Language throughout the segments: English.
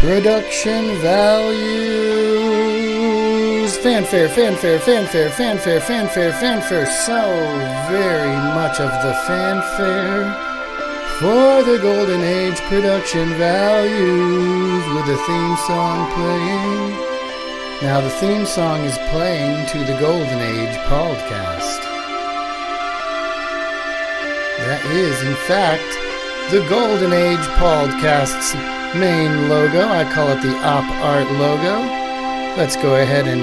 Production values. Fanfare, fanfare, fanfare, fanfare, fanfare, fanfare. So very much of the fanfare for the Golden Age production values with the theme song playing. Now the theme song is playing to the Golden Age Pauldcast. That is, in fact, the Golden Age Pauldcast's main logo. I call it the Op Art logo. Let's go ahead and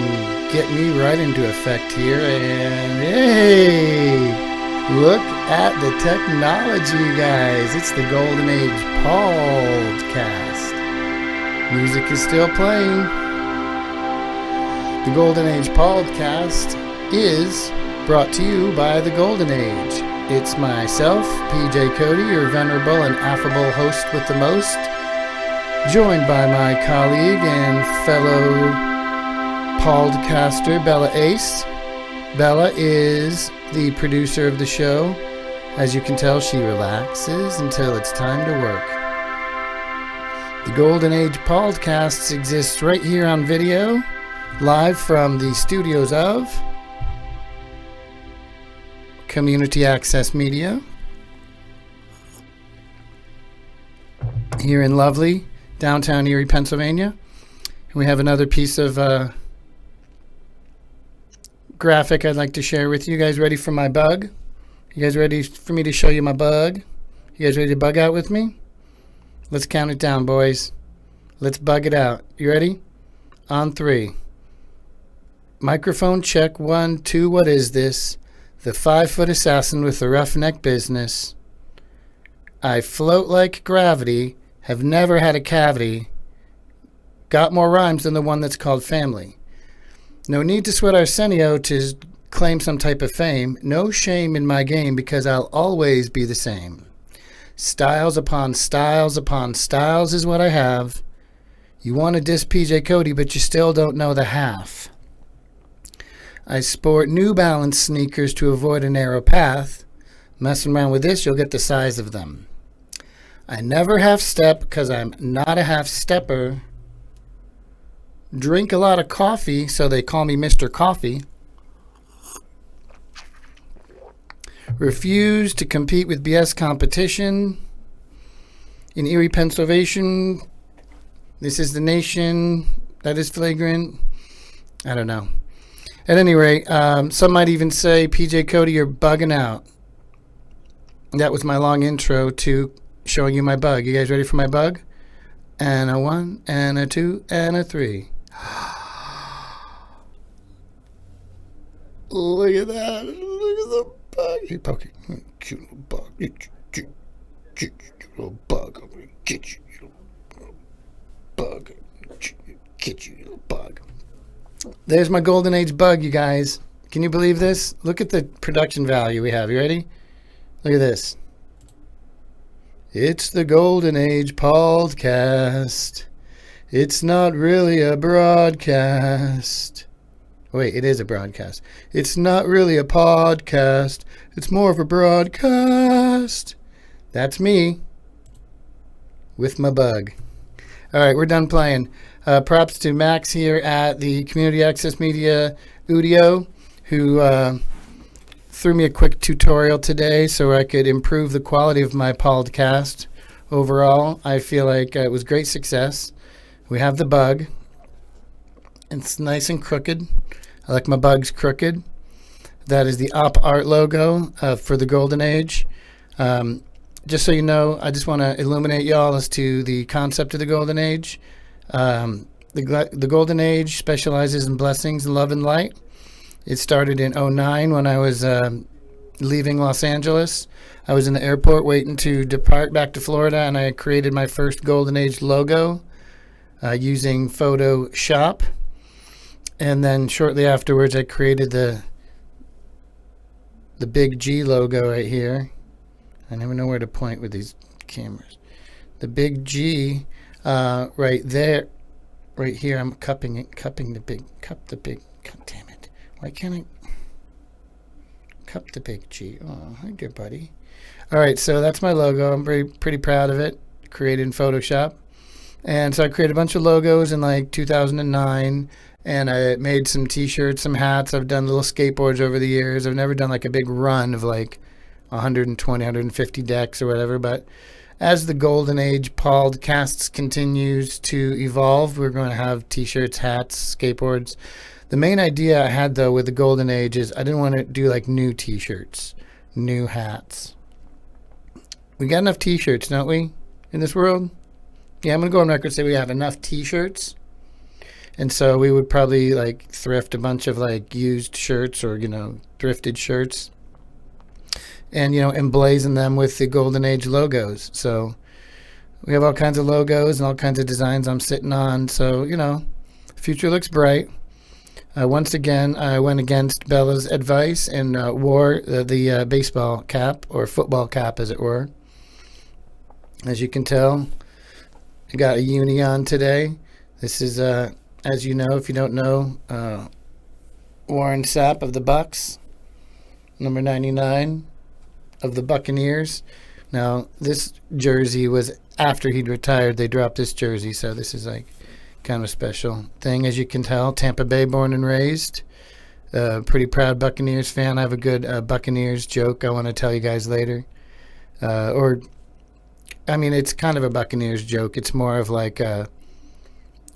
get me right into effect here. And hey, look at the technology, guys. It's the Golden Age Pauldcast. Music is still playing. The Golden Age Pauldcast is brought to you by the Golden Age. It's myself, PJ Cote, your venerable and affable host with the most, joined by my colleague and fellow Pauldcaster, Bella Ace. Bella is the producer of the show. As you can tell, she relaxes until it's time to work. The Golden Age Pauldcasts exists right here on video, live from the studios of Community Access Media here in lovely downtown Erie, Pennsylvania. And we have another piece of graphic I'd like to share with you. You guys ready for my bug? You guys ready for me to show you my bug? You guys ready to bug out with me? Let's count it down, boys. Let's bug it out. You ready? On 3. Microphone check 1, 2. What is this? The 5-foot assassin with the roughneck business. I float like gravity, have never had a cavity, got more rhymes than the one that's called family. No need to sweat Arsenio to claim some type of fame. No shame in my game because I'll always be the same. Styles upon styles upon styles is what I have. You want to diss PJ Cote, but you still don't know the half. I sport New Balance sneakers to avoid a narrow path. Messing around with this, you'll get the size of them. I never half step because I'm not a half stepper. Drink a lot of coffee, so they call me Mr. Coffee. Refuse to compete with BS competition. In Erie, Pennsylvania, this is the nation that is flagrant. I don't know. At any rate, some might even say, PJ Cote, you're bugging out. That was my long intro to showing you my bug. You guys ready for my bug? And a 1, and a 2, and a 3. Look at that. Look at the bug. Hey, Pokey. Cute little bug. Cute little bug. I'm going to get you, you little bug. Get you, little bug. There's my Golden Age bug, you guys. Can you believe this? Look at the production value we have. You ready? Look at this. It's the Golden Age Pauldcast. It's not really a broadcast. Wait, it is a broadcast. It's not really a podcast. It's more of a broadcast. That's me with my bug. All right, we're done playing. Props to Max here at the Community Access Media Udio, who threw me a quick tutorial today so I could improve the quality of my Pauldcast. Overall, I feel like it was great success. We have the bug. It's nice and crooked. I like my bugs crooked. That is the Op Art logo for the Golden Age. Just so you know, I just want to illuminate y'all as to the concept of the Golden Age. The Golden Age specializes in blessings, love, and light. It started in 2009 when I was leaving Los Angeles. I was in the airport waiting to depart back to Florida, and I created my first Golden Age logo using Photoshop. And then shortly afterwards, I created the big G logo right here. I never know where to point with these cameras. The big G right there, right here. I'm cupping the big. God damn it! Why can't I cup the big G? Oh, hi, dear buddy. All right, so that's my logo. I'm pretty proud of it. Created in Photoshop. And so I created a bunch of logos in like 2009, and I made some t-shirts, some hats. I've done little skateboards over the years. I've never done like a big run of like 120, 150 decks or whatever, but as the golden age Pauldcasts continues to evolve, we're going to have t-shirts, hats, skateboards. The main idea I had, though, with the golden age is I didn't want to do like new t-shirts, new hats. We got enough t-shirts, don't we, in this world? Yeah, I'm going to go on record and say we have enough t-shirts. And so we would probably like thrift a bunch of like used shirts or, thrifted shirts and, emblazon them with the golden age logos. So we have all kinds of logos and all kinds of designs I'm sitting on. So, future looks bright. Once again, I went against Bella's advice and wore the baseball cap or football cap, as it were. As you can tell, I got a uni on today. This is, as you know, if you don't know, Warren Sapp of the Bucks, number 99 of the Buccaneers. Now, this jersey was after he'd retired. They dropped this jersey, so this is like kind of a special thing. As you can tell, Tampa Bay born and raised. Pretty proud Buccaneers fan. I have a good Buccaneers joke I want to tell you guys later. It's kind of a Buccaneers joke. It's more of like a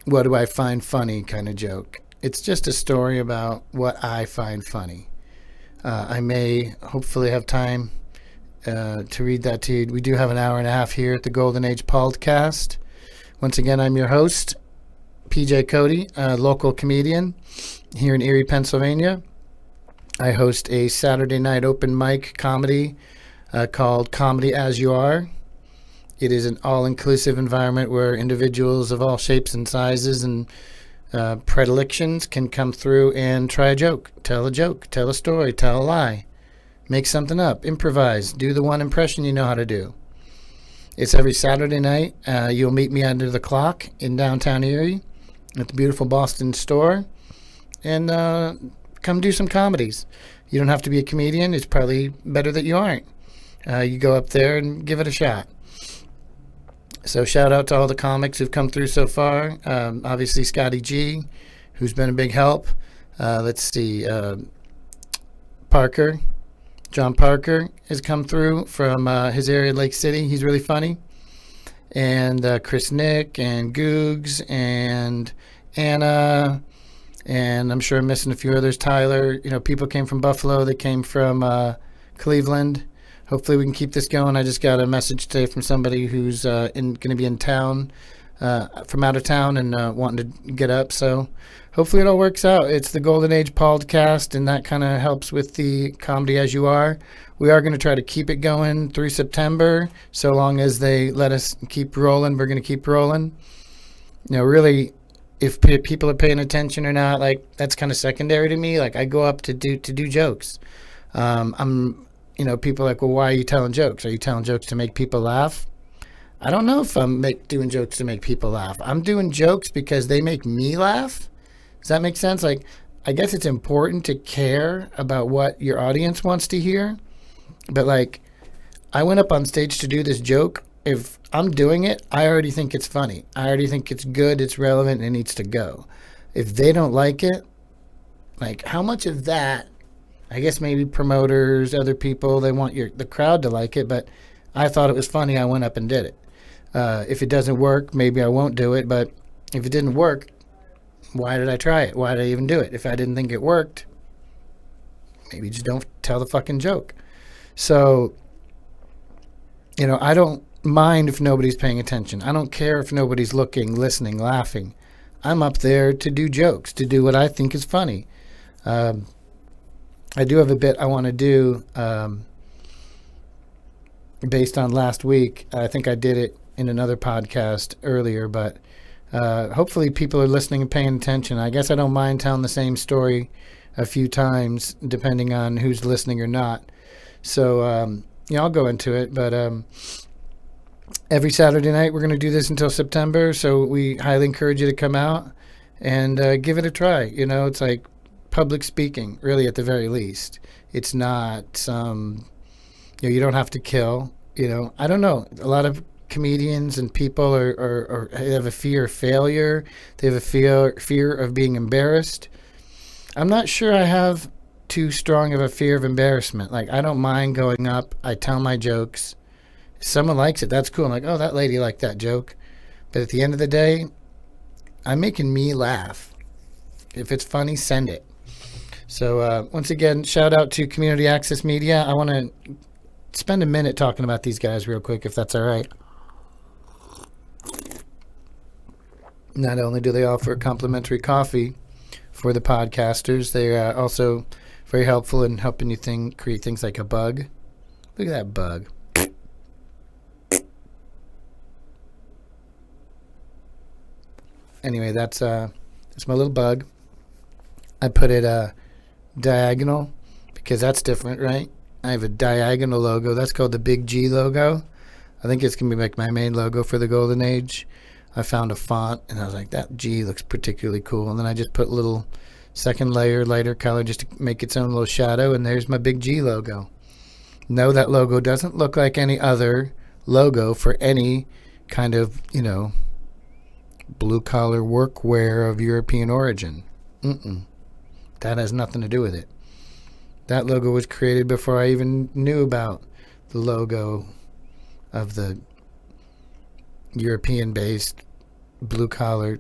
what do I find funny kind of joke. It's just a story about what I find funny. I may hopefully have time to read that to you. We do have an hour and a half here at the Golden Age Pauldcast. Once again, I'm your host, PJ Cote, a local comedian here in Erie, Pennsylvania. I host a Saturday night open mic comedy called Comedy As You Are. It is an all-inclusive environment where individuals of all shapes and sizes and predilections can come through and try a joke, tell a story, tell a lie, make something up, improvise, do the one impression you know how to do. It's every Saturday night. You'll meet me under the clock in downtown Erie at the beautiful Boston store, and come do some comedies. You don't have to be a comedian. It's probably better that you aren't. You go up there and give it a shot. So shout out to all the comics who've come through so far. Obviously Scotty G, who's been a big help. Let's see, John Parker has come through from his area, Lake City. He's really funny. And Chris Nick and Googs and Anna, and I'm sure I'm missing a few others. Tyler, people came from Buffalo. They came from Cleveland. Hopefully we can keep this going. I just got a message today from somebody who's going to be in town, from out of town, and wanting to get up. So hopefully it all works out. It's the Golden Age Pauldcast, and that kind of helps with the Comedy As You Are. We are going to try to keep it going through September. So long as they let us keep rolling, we're going to keep rolling. Really, if people are paying attention or not, like, that's kind of secondary to me. Like, I go up to do jokes. People are like, well, why are you telling jokes? Are you telling jokes to make people laugh? I don't know if I'm doing jokes to make people laugh. I'm doing jokes because they make me laugh. Does that make sense? Like, I guess it's important to care about what your audience wants to hear. But, like, I went up on stage to do this joke. If I'm doing it, I already think it's funny. I already think it's good, it's relevant, and it needs to go. If they don't like it, like, how much of that, I guess maybe promoters, other people, they want the crowd to like it, but I thought it was funny. I went up and did it. If it doesn't work, maybe I won't do it, but if it didn't work, why did I try it? Why did I even do it? If I didn't think it worked, maybe just don't tell the fucking joke. So, I don't mind if nobody's paying attention. I don't care if nobody's looking, listening, laughing. I'm up there to do jokes, to do what I think is funny. I do have a bit I want to do based on last week. I think I did it in another podcast earlier, but hopefully people are listening and paying attention. I guess I don't mind telling the same story a few times, depending on who's listening or not. So, I'll go into it. But every Saturday night, we're going to do this until September. So we highly encourage you to come out and give it a try. It's like public speaking, really, at the very least. It's not some, you don't have to kill. I don't know. A lot of comedians and people are have a fear of failure. They have a fear of being embarrassed. I'm not sure I have too strong of a fear of embarrassment. Like, I don't mind going up. I tell my jokes. If someone likes it, that's cool. I'm like, oh, that lady liked that joke. But at the end of the day, I'm making me laugh. If it's funny, send it. So once again, shout out to Community Access Media. I want to spend a minute talking about these guys real quick, if that's all right. Not only do they offer complimentary coffee for the podcasters, they are also very helpful in helping you create things like a bug. Look at that bug. Anyway, that's my little bug. I put it diagonal because that's different, right? I have a diagonal logo. That's called the Big G logo. I think it's going to be like my main logo for the Golden Age. I found a font, and I was like, that G looks particularly cool. And then I just put a little second layer, lighter color, just to make its own little shadow, and there's my Big G logo. No, that logo doesn't look like any other logo for any kind of, blue-collar workwear of European origin. That has nothing to do with it. That logo was created before I even knew about the logo of the European-based blue-collar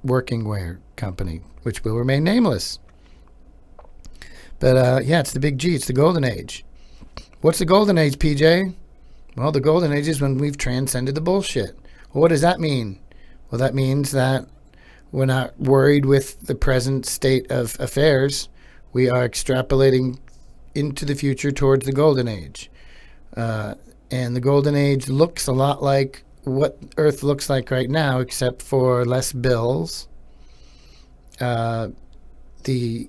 working wear company, which will remain nameless. But, it's the Big G. It's the Golden Age. What's the Golden Age, PJ? Well, the Golden Age is when we've transcended the bullshit. Well, what does that mean? Well, that means that we're not worried with the present state of affairs. We are extrapolating into the future towards the Golden Age. And the Golden Age looks a lot like what Earth looks like right now, except for less bills. Pretty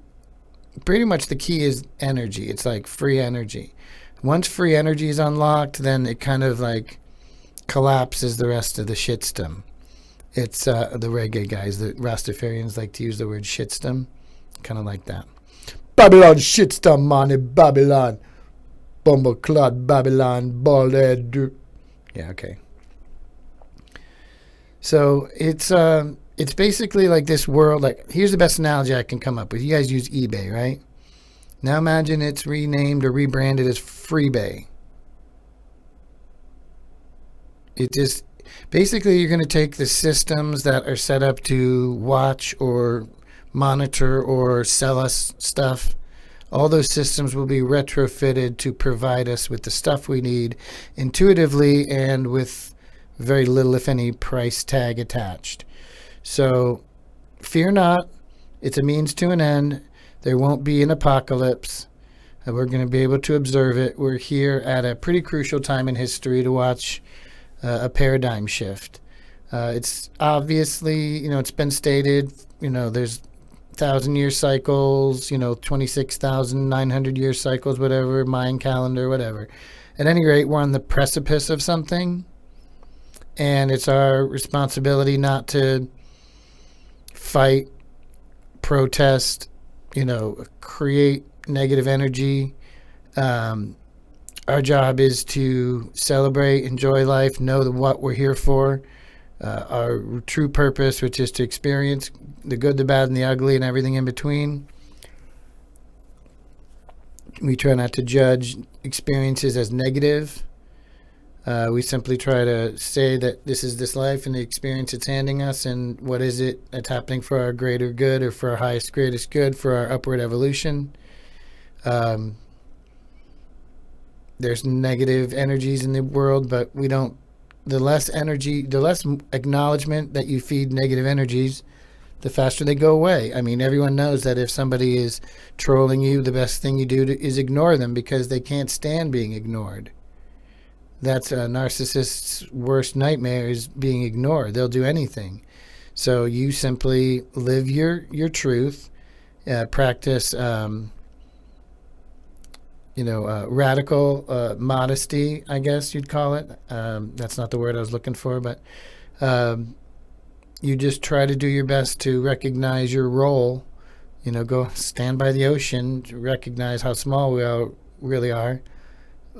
much the key is energy. It's like free energy. Once free energy is unlocked, then it kind of like collapses the rest of the shitstem. It's the reggae guys, the Rastafarians like to use the word shitstem, kind of like that. Babylon shitstem, man, Babylon. Bumbleclad, Babylon, bald head. Yeah, okay. So it's basically like this world. Like, here's the best analogy I can come up with. You guys use eBay, right? Now imagine it's renamed or rebranded as Freebay. It just basically, you're going to take the systems that are set up to watch or monitor or sell us stuff. All those systems will be retrofitted to provide us with the stuff we need intuitively and with very little, if any, price tag attached. So fear not. It's a means to an end. There won't be an apocalypse. We're going to be able to observe it. We're here at a pretty crucial time in history to watch a paradigm shift. It's obviously, it's been stated, there's 1,000-year cycles, 26,900-year cycles, whatever, Mayan calendar, whatever. At any rate, we're on the precipice of something, and it's our responsibility not to fight, protest, create negative energy. Our job is to celebrate, enjoy life, know what we're here for, our true purpose, which is to experience the good, the bad, and the ugly, and everything in between. We try not to judge experiences as negative. We simply try to say that this is this life and the experience it's handing us, and what is it that's happening for our greater good or for our highest, greatest good, for our upward evolution. There's negative energies in the world, but the less acknowledgement that you feed negative energies, the faster they go away. I mean, everyone knows that if somebody is trolling you, the best thing you do is ignore them because they can't stand being ignored. That's a narcissist's worst nightmare, is being ignored. They'll do anything. So you simply live your truth, practice radical modesty, I guess you'd call it. That's not the word I was looking for, but you just try to do your best to recognize your role. Go stand by the ocean, to recognize how small we all really are,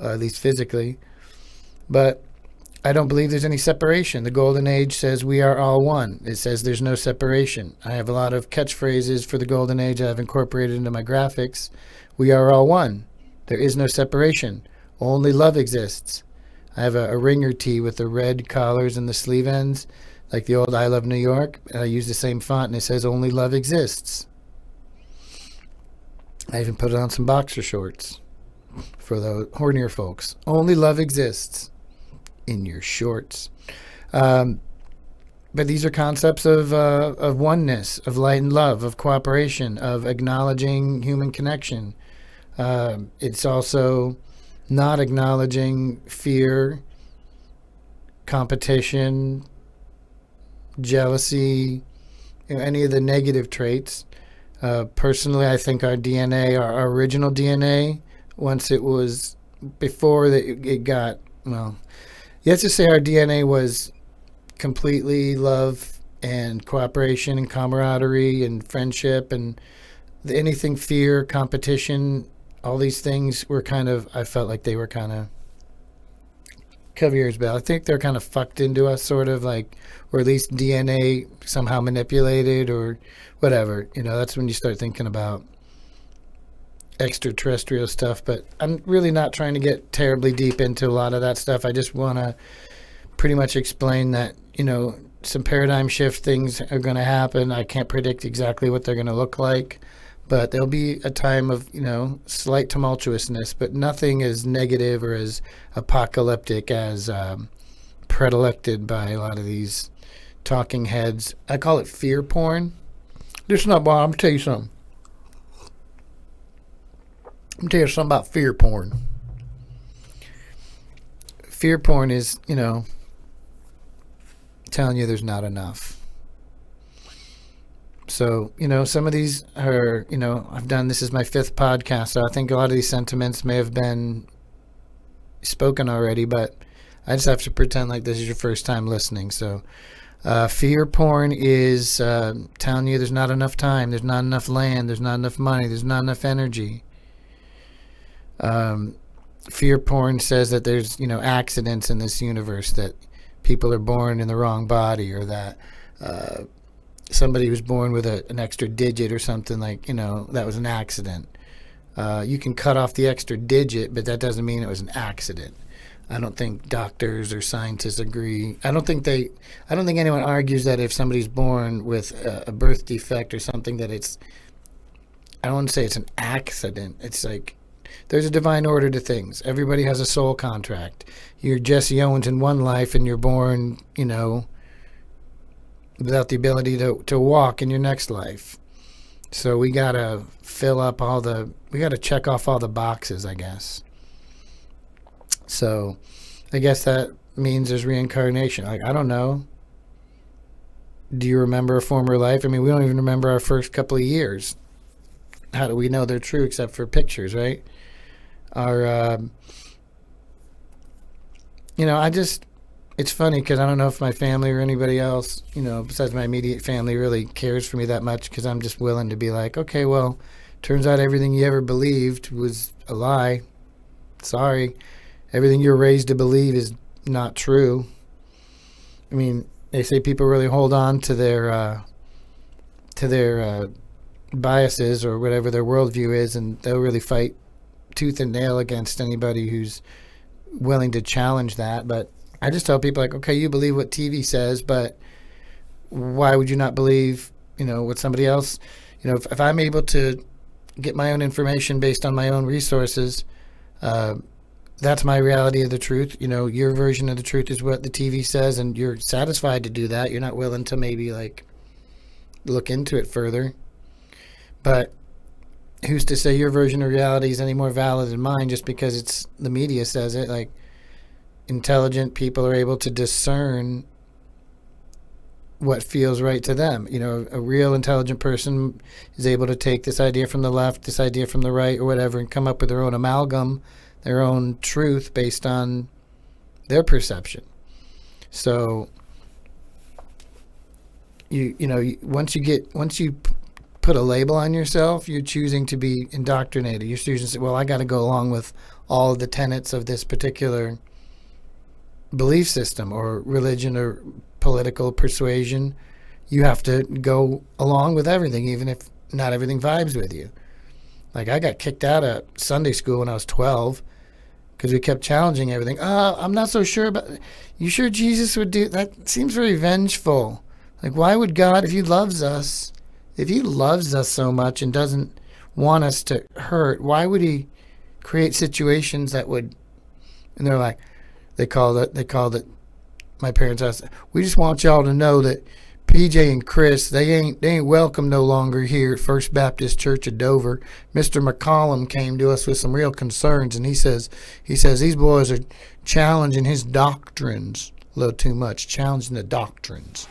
at least physically. But I don't believe there's any separation. The Golden Age says we are all one. It says there's no separation. I have a lot of catchphrases for the Golden Age I've incorporated into my graphics. We are all one. There is no separation. Only love exists. I have a ringer tee with the red collars and the sleeve ends, like the old I Love New York. And I use the same font, and it says only love exists. I even put it on some boxer shorts for the hornier folks. Only love exists in your shorts. But these are concepts of oneness, of light and love, of cooperation, of acknowledging human connection. It's also not acknowledging fear, competition, jealousy, any of the negative traits. Personally, I think our DNA, our original DNA, once it was, before it got, well, you have to say our DNA was completely love and cooperation and camaraderie and friendship, and anything fear, competition, all these things were kind of, I felt like they were kind of, cover your ears, Bill. I think they're kind of fucked into us, sort of like, or at least DNA somehow manipulated or whatever. That's when you start thinking about extraterrestrial stuff. But I'm really not trying to get terribly deep into a lot of that stuff. I just want to pretty much explain that, some paradigm shift things are going to happen. I can't predict exactly what they're going to look like, but there'll be a time of, slight tumultuousness, but nothing as negative or as apocalyptic as predilected by a lot of these talking heads. I call it fear porn. This is not, well, I'm going to tell you something. I'm going to tell you something about fear porn. Fear porn is, telling you there's not enough. So, some of these are, I've done, this is my 5th podcast, so I think a lot of these sentiments may have been spoken already, but I just have to pretend like this is your first time listening. So, fear porn is telling you there's not enough time, there's not enough land, there's not enough money, there's not enough energy. Fear porn says that there's, accidents in this universe, that people are born in the wrong body, or that somebody was born with an extra digit or something, like, that was an accident. You can cut off the extra digit, but that doesn't mean it was an accident. I don't think doctors or scientists agree. I don't think anyone argues that if somebody's born with a birth defect or something, that it's, I don't want to say it's an accident. It's like, there's a divine order to things. Everybody has a soul contract. You're Jesse Owens in one life, and you're born, without the ability to walk in your next life. So we got to we got to check off all the boxes, I guess. So I guess that means there's reincarnation. Like, I don't know. Do you remember a former life? I mean, we don't even remember our first couple of years. How do we know they're true except for pictures, right? It's funny because I don't know if my family or anybody else, besides my immediate family, really cares for me that much, because I'm just willing to be like, okay, well, turns out everything you ever believed was a lie. Sorry. Everything you're raised to believe is not true. I mean, they say people really hold on to their biases or whatever their worldview is, and they'll really fight tooth and nail against anybody who's willing to challenge that. But I just tell people, like, okay, you believe what TV says, but why would you not believe, what somebody else, if I'm able to get my own information based on my own resources, that's my reality of the truth. Your version of the truth is what the TV says, and you're satisfied to do that. You're not willing to maybe look into it further. But who's to say your version of reality is any more valid than mine just because it's the media says it? Like, intelligent people are able to discern what feels right to them. A real intelligent person is able to take this idea from the left, this idea from the right, or whatever, and come up with their own amalgam, their own truth based on their perception. So, once you put a label on yourself, you're choosing to be indoctrinated. You're choosing to say, well, I got to go along with all of the tenets of this particular belief system or religion or political persuasion. You have to go along with everything, even if not everything vibes with you. Like, I got kicked out of Sunday school when I was 12 because we kept challenging everything. I'm not so sure about, you sure Jesus would do that? Seems very vengeful. Like, why would God, if he loves us so much and doesn't want us to hurt, why would he create situations that would, and they're like, they called it, my parents asked, we just want y'all to know that PJ and Chris, they ain't welcome no longer here at First Baptist Church of Dover. Mr. McCollum came to us with some real concerns, and he says these boys are challenging his doctrines a little too much, challenging the doctrines.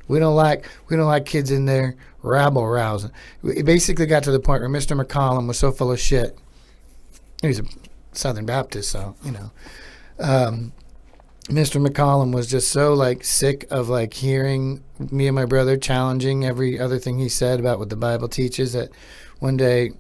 We don't like kids in there rabble rousing. It basically got to the point where Mr. McCollum was so full of shit. He's a Southern Baptist, so Mr. McCollum was just so like sick of like hearing me and my brother challenging every other thing he said about what the Bible teaches that one day,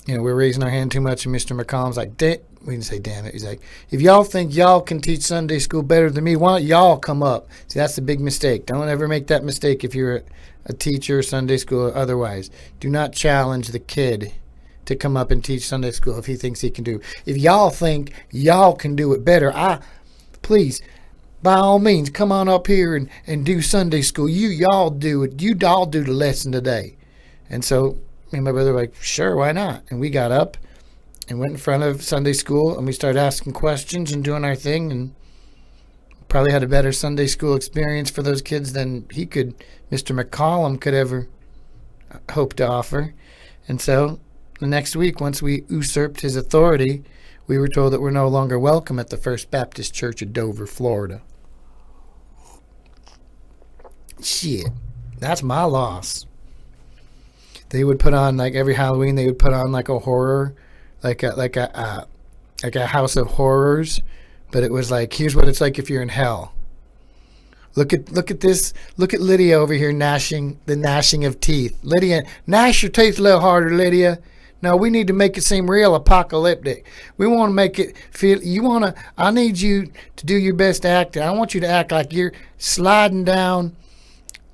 we're raising our hand too much, and Mr. McCollum's like, we didn't say damn it. He's like, if y'all think y'all can teach Sunday school better than me, why don't y'all come up? See, that's the big mistake. Don't ever make that mistake if you're a teacher, Sunday school, or otherwise. Do not challenge the kid to come up and teach Sunday school if he thinks he can do. If y'all think y'all can do it better, please, by all means, come on up here and do Sunday school. Y'all do it. You all do the lesson today. And so me and my brother were like, sure, why not? And we got up and went in front of Sunday school, and we started asking questions and doing our thing, and probably had a better Sunday school experience for those kids than Mr. McCollum could ever hope to offer. And so the next week, once we usurped his authority, we were told that we're no longer welcome at the First Baptist Church of Dover, Florida. Shit, that's my loss. They would put on, like, every Halloween, they would put on like a horror, like a house of horrors, but it was like, here's what it's like if you're in hell. Look at this. Look at Lydia over here gnashing of teeth. Lydia, gnash your teeth a little harder, Lydia. No, we need to make it seem real apocalyptic. We want to make it feel, I need you to do your best acting. I want you to act like you're sliding down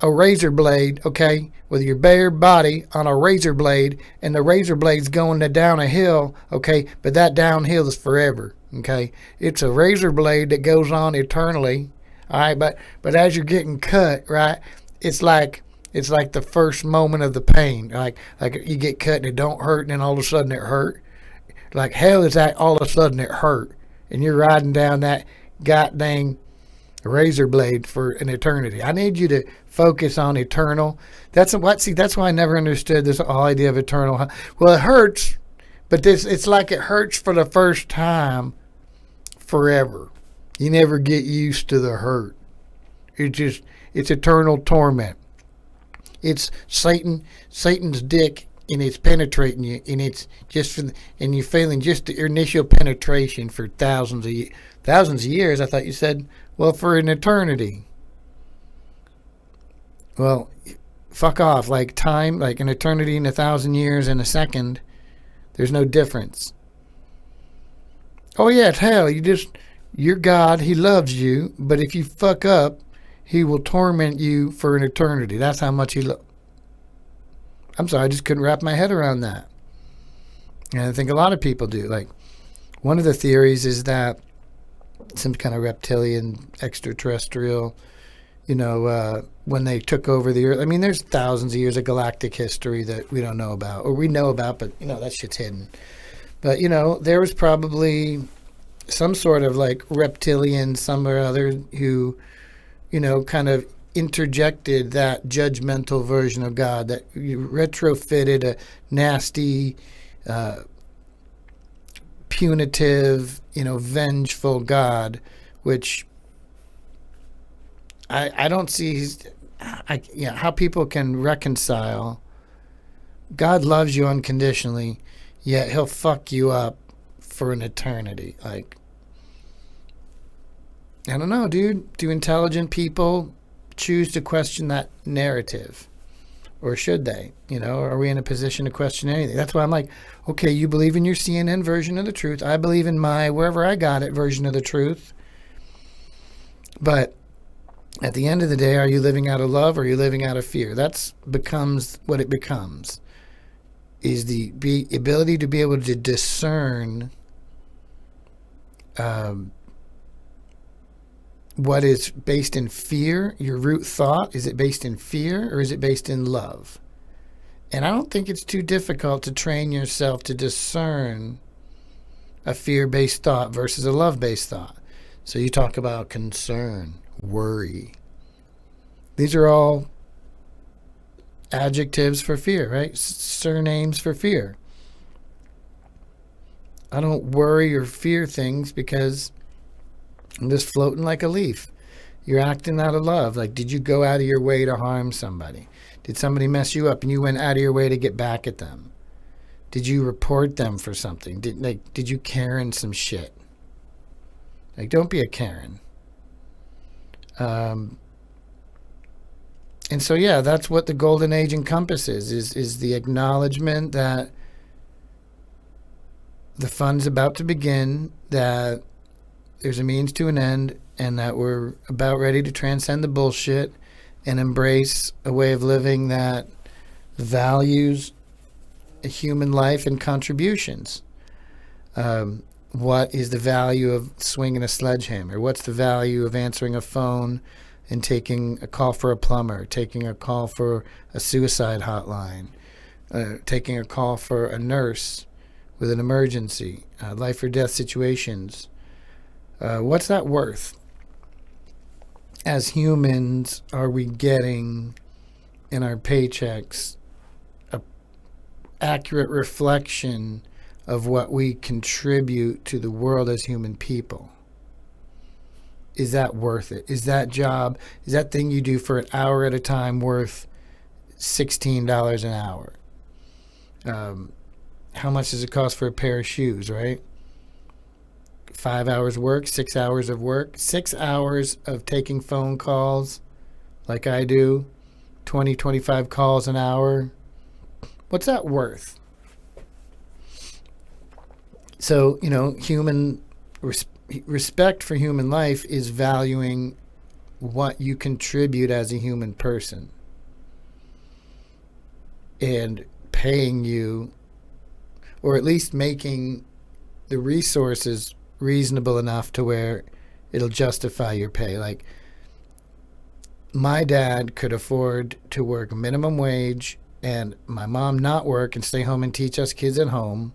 a razor blade, okay, with your bare body on a razor blade, and the razor blade's going down a hill, okay, but that downhill is forever, okay. It's a razor blade that goes on eternally, all right, but as you're getting cut, right, it's like the first moment of the pain. Like you get cut and it don't hurt, and then all of a sudden it hurt. Like hell is that all of a sudden it hurt, and you're riding down that goddamn razor blade for an eternity. I need you to focus on eternal. That's why I never understood this whole idea of eternal. Well, it hurts, but it's like it hurts for the first time forever. You never get used to the hurt. It's eternal torment. It's Satan's dick, and it's penetrating you, and it's and you're feeling just the initial penetration for thousands of years. I thought you said, well, for an eternity. Well, fuck off. Like time, like an eternity and 1,000 years and a second, there's no difference. Oh yeah, it's hell. You're God. He loves you, but if you fuck up, he will torment you for an eternity. That's how much I'm sorry, I just couldn't wrap my head around that. And I think a lot of people do. Like, one of the theories is that some kind of reptilian, extraterrestrial, when they took over the Earth. I mean, there's thousands of years of galactic history that we don't know about, or we know about, but, that shit's hidden. But, there was probably some sort of, like, reptilian, some or other, who, kind of interjected that judgmental version of God, that you retrofitted a nasty, punitive, vengeful God, which I don't see how people can reconcile. God loves you unconditionally, yet he'll fuck you up for an eternity. Like, I don't know, dude. Do intelligent people choose to question that narrative? Or should they? Are we in a position to question anything? That's why I'm like, okay, you believe in your CNN version of the truth. I believe in my, wherever I got it, version of the truth. But at the end of the day, are you living out of love or are you living out of fear? That's becomes what it becomes, is the ability to be able to discern what is based in fear. Your root thought, is it based in fear or is it based in love? And I don't think it's too difficult to train yourself to discern a fear-based thought versus a love-based thought. So you talk about concern, worry. These are all adjectives for fear, right? Surnames for fear. I don't worry or fear things because I'm just floating like a leaf. You're acting out of love. Like, did you go out of your way to harm somebody? Did somebody mess you up and you went out of your way to get back at them? Did you report them for something? Did you Karen some shit? Like, don't be a Karen. And so, yeah, that's what the golden age encompasses, is the acknowledgement that the fun's about to begin, that there's a means to an end, and that we're about ready to transcend the bullshit and embrace a way of living that values a human life and contributions. What is the value of swinging a sledgehammer? What's the value of answering a phone and taking a call for a plumber, taking a call for a suicide hotline, taking a call for a nurse with an emergency, life or death situations? What's that worth? As humans, are we getting in our paychecks an accurate reflection of what we contribute to the world as human people? Is that worth it? Is that job, is that thing you do for an hour at a time worth $16 an hour? How much does it cost for a pair of shoes, right? 5 hours work, 6 hours of work, 6 hours of taking phone calls like I do, 20, 25 calls an hour. What's that worth? So, human respect for human life is valuing what you contribute as a human person and paying you, or at least making the resources reasonable enough to where it'll justify your pay. Like, my dad could afford to work minimum wage and my mom not work and stay home and teach us kids at home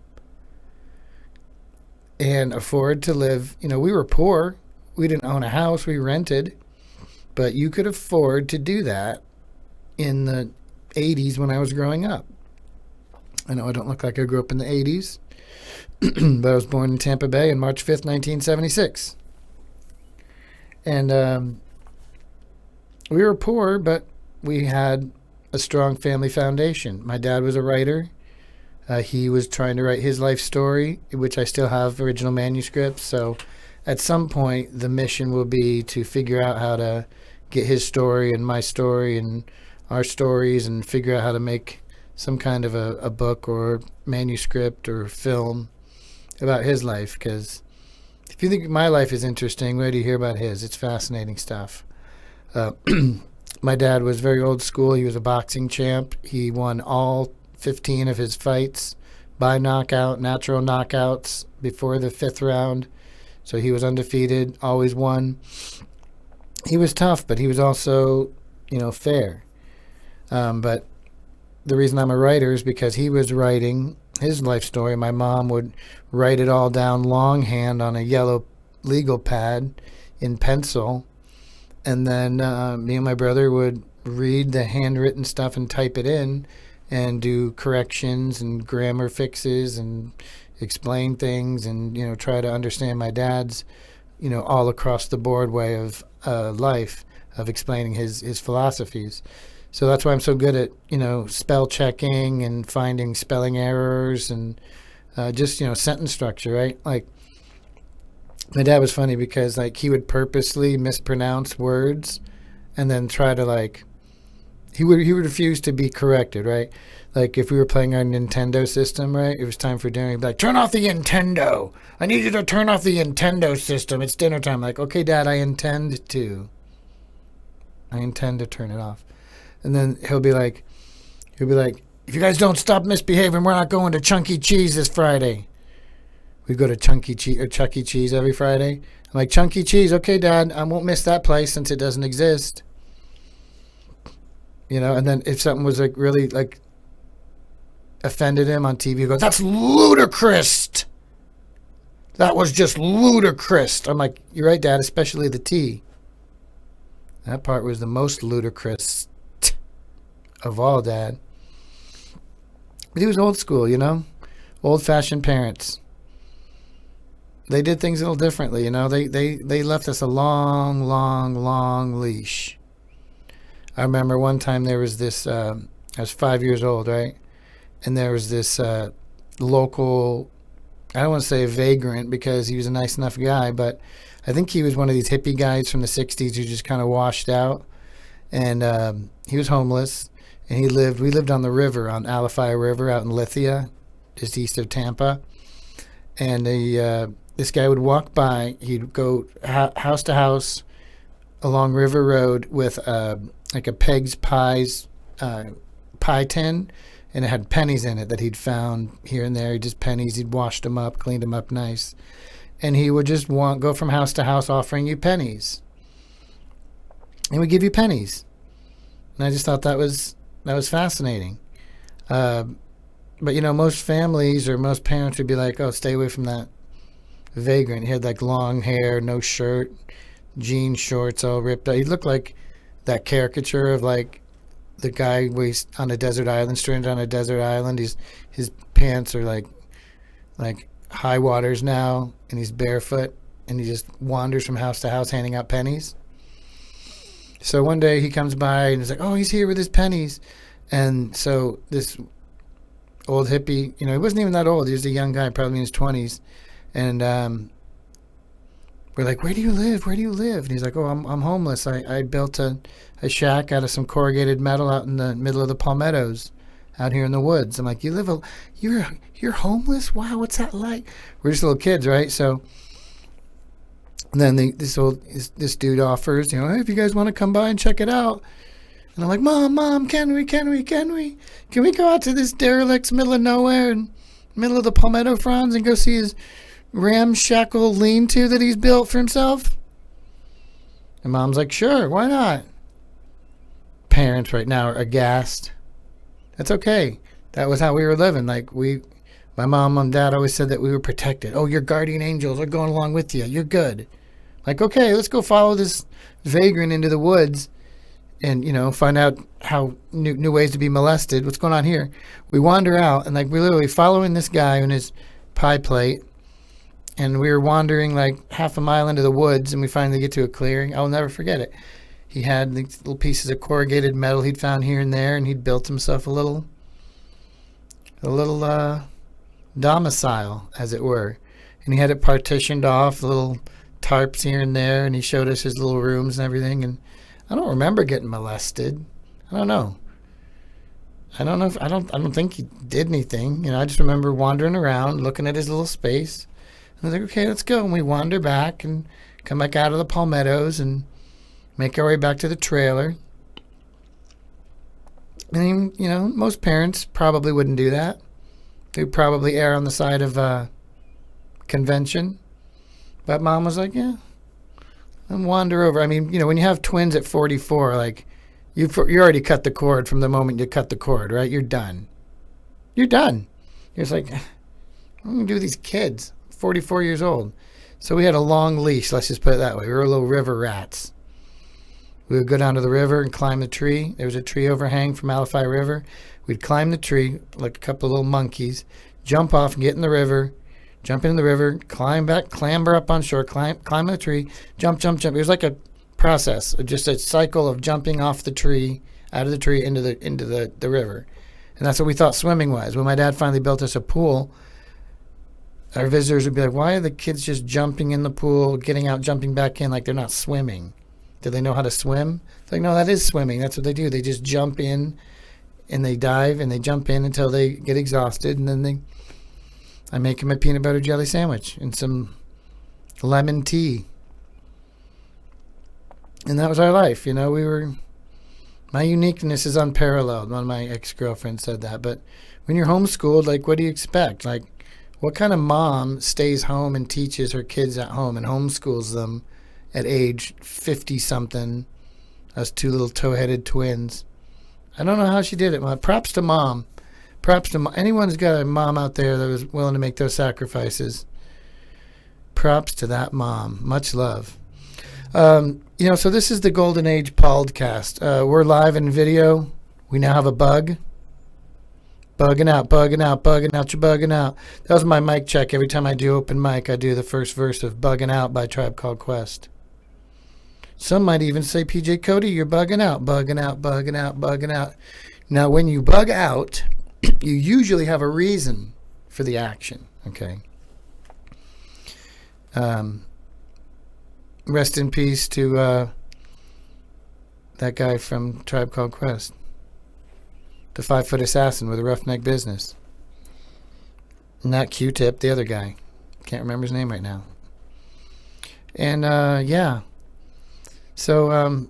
and afford to live. We were poor. We didn't own a house. We rented. But you could afford to do that in the 80s when I was growing up. I know I don't look like I grew up in the 80s, but I was born in Tampa Bay on March 5th, 1976. And we were poor, but we had a strong family foundation. My dad was a writer. He was trying to write his life story, which I still have original manuscripts. So at some point, the mission will be to figure out how to get his story and my story and our stories and figure out how to make some kind of a book or manuscript or film about his life. Because if you think my life is interesting, wait till you hear about his. It's fascinating stuff. My dad was very old school. He was a boxing champ. He won all 15 of his fights by knockout, natural knockouts before the 5th round. So he was undefeated, always won. He was tough, but he was also, fair. But the reason I'm a writer is because he was writing his life story. My mom would write it all down longhand on a yellow legal pad in pencil. And then me and my brother would read the handwritten stuff and type it in and do corrections and grammar fixes and explain things and, try to understand my dad's, all across the board way of life, of explaining his philosophies. So that's why I'm so good at, spell checking and finding spelling errors and just, sentence structure, right? Like, my dad was funny because, he would purposely mispronounce words and then try to, he would refuse to be corrected, right? Like if we were playing our Nintendo system, right? It was time for dinner. He'd be like, "Turn off the Nintendo. I need you to turn off the Nintendo system. It's dinner time." Like, "Okay, Dad, I intend to turn it off." And then he'll be like, "If you guys don't stop misbehaving, we're not going to Chuck E. Cheese this Friday." We go to Chuck E. Cheese every Friday. I'm like, "Chuck E. Cheese, okay, Dad, I won't miss that place since it doesn't exist." And then if something was like really like offended him on TV, he goes, "That's ludicrous. That was just ludicrous." I'm like, "You're right, Dad, especially the T." That part was the most ludicrous of all, Dad. But he was old school, old-fashioned parents. They did things a little differently, They left us a long, long, long leash. I remember one time there was this, I was 5 years old, right? And there was this local, I don't want to say a vagrant because he was a nice enough guy, but I think he was one of these hippie guys from the 60s who just kind of washed out. And he was homeless. And we lived on the river, on Alafia River out in Lithia, just east of Tampa. And this guy would walk by, he'd go house to house along River Road with like a Peg's Pies pie tin, and it had pennies in it that he'd found here and there. Just pennies, he'd washed them up, cleaned them up nice. And he would just go from house to house offering you pennies. And would give you pennies. And I just thought that was fascinating. But most families or most parents would be like, "Oh, stay away from that vagrant." He had like long hair, no shirt, jean shorts all ripped out. He looked like that caricature of like the guy on a desert island, stranded on a desert island. His pants are like high waters now, and he's barefoot, and he just wanders from house to house handing out pennies. So one day he comes by and he's like, "Oh, he's here with his pennies." And so this old hippie, he wasn't even that old. He was a young guy, probably in his 20s. And we're like, "Where do you live? Where do you live?" And he's like, "Oh, I'm homeless. I built a shack out of some corrugated metal out in the middle of the palmettos out here in the woods." I'm like, "You're homeless? Wow, what's that like?" We're just little kids, right? So and then this dude offers, "Hey, if you guys want to come by and check it out." And I'm like, Mom, can we go out to this derelict middle of nowhere and middle of the palmetto fronds and go see his ramshackle lean-to that he's built for himself?" And Mom's like, "Sure, why not?" Parents right now are aghast. That's okay. That was how we were living. Like my mom and dad always said that we were protected. "Oh, your guardian angels are going along with you. You're good." Like, okay, let's go follow this vagrant into the woods and, find out how new ways to be molested. What's going on here? We wander out, and we're literally following this guy and his pie plate, and we were wandering like half a mile into the woods, and we finally get to a clearing. I'll never forget it. He had these little pieces of corrugated metal he'd found here and there, and he'd built himself a little domicile, as it were. And he had it partitioned off, little tarps here and there, and he showed us his little rooms and everything. And I don't remember getting molested. I don't know. I don't think he did anything. I just remember wandering around, looking at his little space. And I was like, "Okay, let's go." And we wander back and come back out of the palmettos and make our way back to the trailer. And, most parents probably wouldn't do that. They'd probably err on the side of convention. But Mom was like, "Yeah, and wander over." I mean, when you have twins at 44, like, you already cut the cord from the moment you cut the cord, right? You're done. You're just like, "I'm going to do these kids." 44 years old. So we had a long leash, let's just put it that way. We were little river rats. We would go down to the river and climb the tree. There was a tree overhang from Alafia River. We'd climb the tree like a couple of little monkeys, jump off and get in the river, jump into the river, climb back, clamber up on shore, climb the tree, jump. It was like a process, just a cycle of jumping off the tree, out of the tree, into the river. And that's what we thought swimming was. When my dad finally built us a pool, our visitors would be like, "Why are the kids just jumping in the pool, getting out, jumping back in, like they're not swimming?" Do they know how to swim? It's like, no, that is swimming. That's what they do. They just jump in and they dive and they jump in until they get exhausted, and then I make them a peanut butter jelly sandwich and some lemon tea. And that was our life. My uniqueness is unparalleled. One of my ex-girlfriends said that. But when you're homeschooled, like, what do you expect? Like, what kind of mom stays home and teaches her kids at home and homeschools them at age 50-something, us two little toe-headed twins? I don't know how she did it. Well, props to mom. Props to mom. Anyone's got a mom out there that was willing to make those sacrifices. Props to that mom. Much love. So this is the Golden Age Pauldcast. We're live in video. We now have a bug. Bugging out, you're bugging out. That was my mic check. Every time I do open mic, I do the first verse of Bugging Out by Tribe Called Quest. Some might even say, PJ Cote, you're bugging out, bugging out, bugging out, bugging out. Now, when you bug out, you usually have a reason for the action, okay? Rest in peace to that guy from Tribe Called Quest. The 5-foot assassin with a roughneck business. Not Q-Tip, the other guy. Can't remember his name right now. And, yeah. So,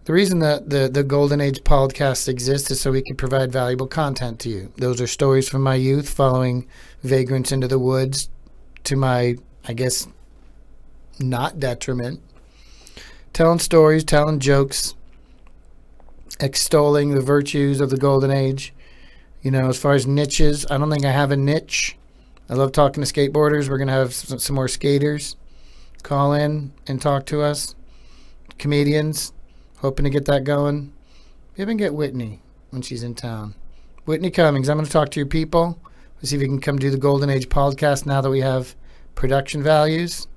the reason that the Golden Age Pauldcast exists is so we can provide valuable content to you. Those are stories from my youth, following vagrants into the woods to my, I guess, not detriment. Telling stories, telling jokes, extolling the virtues of the Golden Age. As far as niches, I don't think I have a niche. I love talking to skateboarders. We're going to have some more skaters call in and talk to us. Comedians, hoping to get that going. Even get Whitney when she's in town. Whitney Cummings, I'm going to talk to your people. Let's see if we can come do the Golden Age Pauldcast now that we have production values.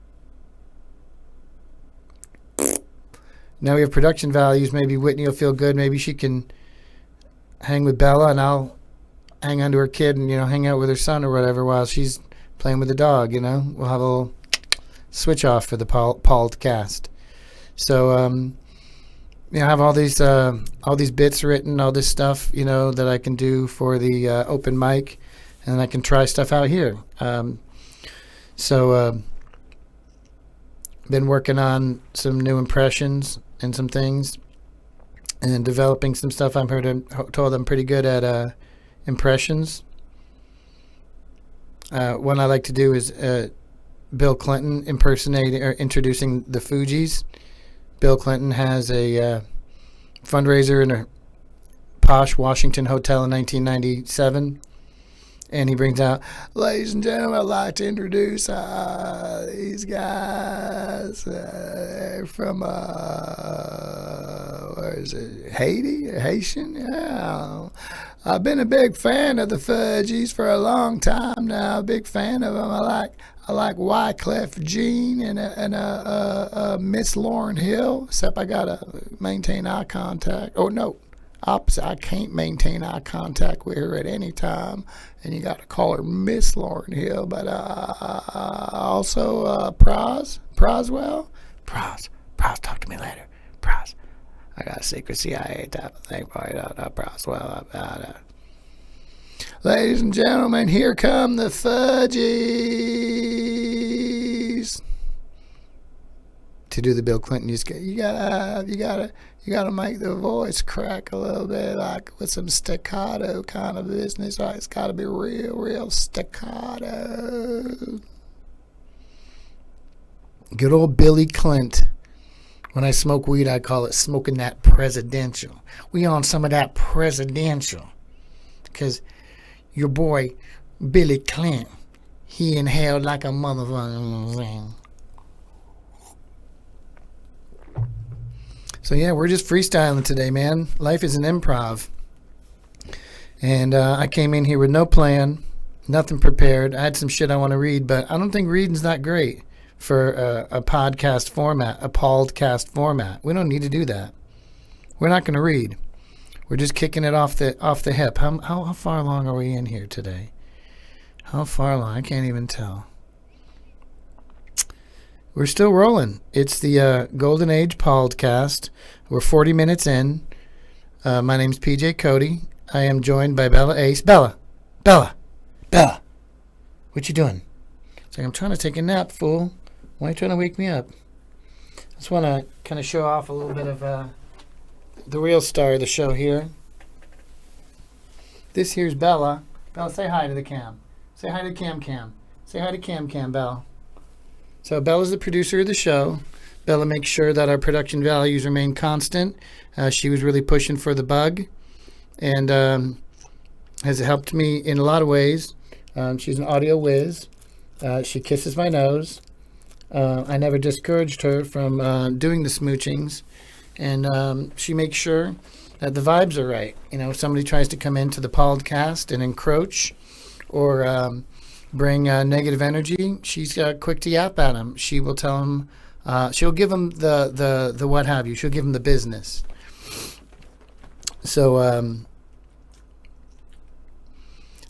Now we have production values. Maybe Whitney will feel good. Maybe she can hang with Bella and I'll hang on to her kid and, hang out with her son or whatever while she's playing with the dog, We'll have a little switch off for the Pauldcast. So, I have all these bits written, all this stuff, that I can do for the open mic, and I can try stuff out here. Been working on some new impressions and some things, and developing some stuff. I'm told I'm pretty good at impressions. One I like to do is Bill Clinton impersonating or introducing the Fugees. Bill Clinton has a fundraiser in a posh Washington hotel in 1997. And he brings out, ladies and gentlemen, I'd like to introduce these guys from, where is it, Haiti? Haitian? Yeah. I've been a big fan of the Fugees for a long time now. A big fan of them. I like Wyclef Jean and Miss Lauryn Hill, except I got to maintain eye contact. Oh, no. Opposite, I can't maintain eye contact with her at any time, and you got to call her Miss Lauryn Hill. But also Proswell, talk to me later. Pros, I got a secret CIA type of thing for you. Proswell. Ladies and gentlemen, here come the Fugees. To do the Bill Clinton, you gotta make the voice crack a little bit, like with some staccato kind of business. Right? It's gotta be real staccato. Good old Billy Clint. When I smoke weed, I call it smoking that presidential. We on some of that presidential, because your boy Billy Clint, he inhaled like a motherfucker. So yeah, we're just freestyling today, man. Life is an improv. And I came in here with no plan, nothing prepared. I had some shit I want to read, but I don't think reading's that great for a podcast format, a Pauldcast format. We don't need to do that. We're not going to read. We're just kicking it off the hip. How far along are we in here today? How far along? I can't even tell. We're still rolling. It's the Golden Age Pauldcast. We're 40 minutes in. My name's PJ Cote. I am joined by Bella Ace. Bella! What you doing? It's like, I'm trying to take a nap, fool. Why are you trying to wake me up? I just want to kind of show off a little bit of the real star of the show here. This here's Bella. Bella, say hi to the cam. Say hi to Cam. Say hi to Cam, Bella. So Bella's the producer of the show. Bella makes sure that our production values remain constant. She was really pushing for the bug and has helped me in a lot of ways. She's an audio whiz. She kisses my nose. I never discouraged her from doing the smoochings. And she makes sure that the vibes are right. You know, if somebody tries to come into the Pauldcast and encroach or bring negative energy, she's quick to yap at them. She will tell them, she'll give them the what have you. She'll give them the business. So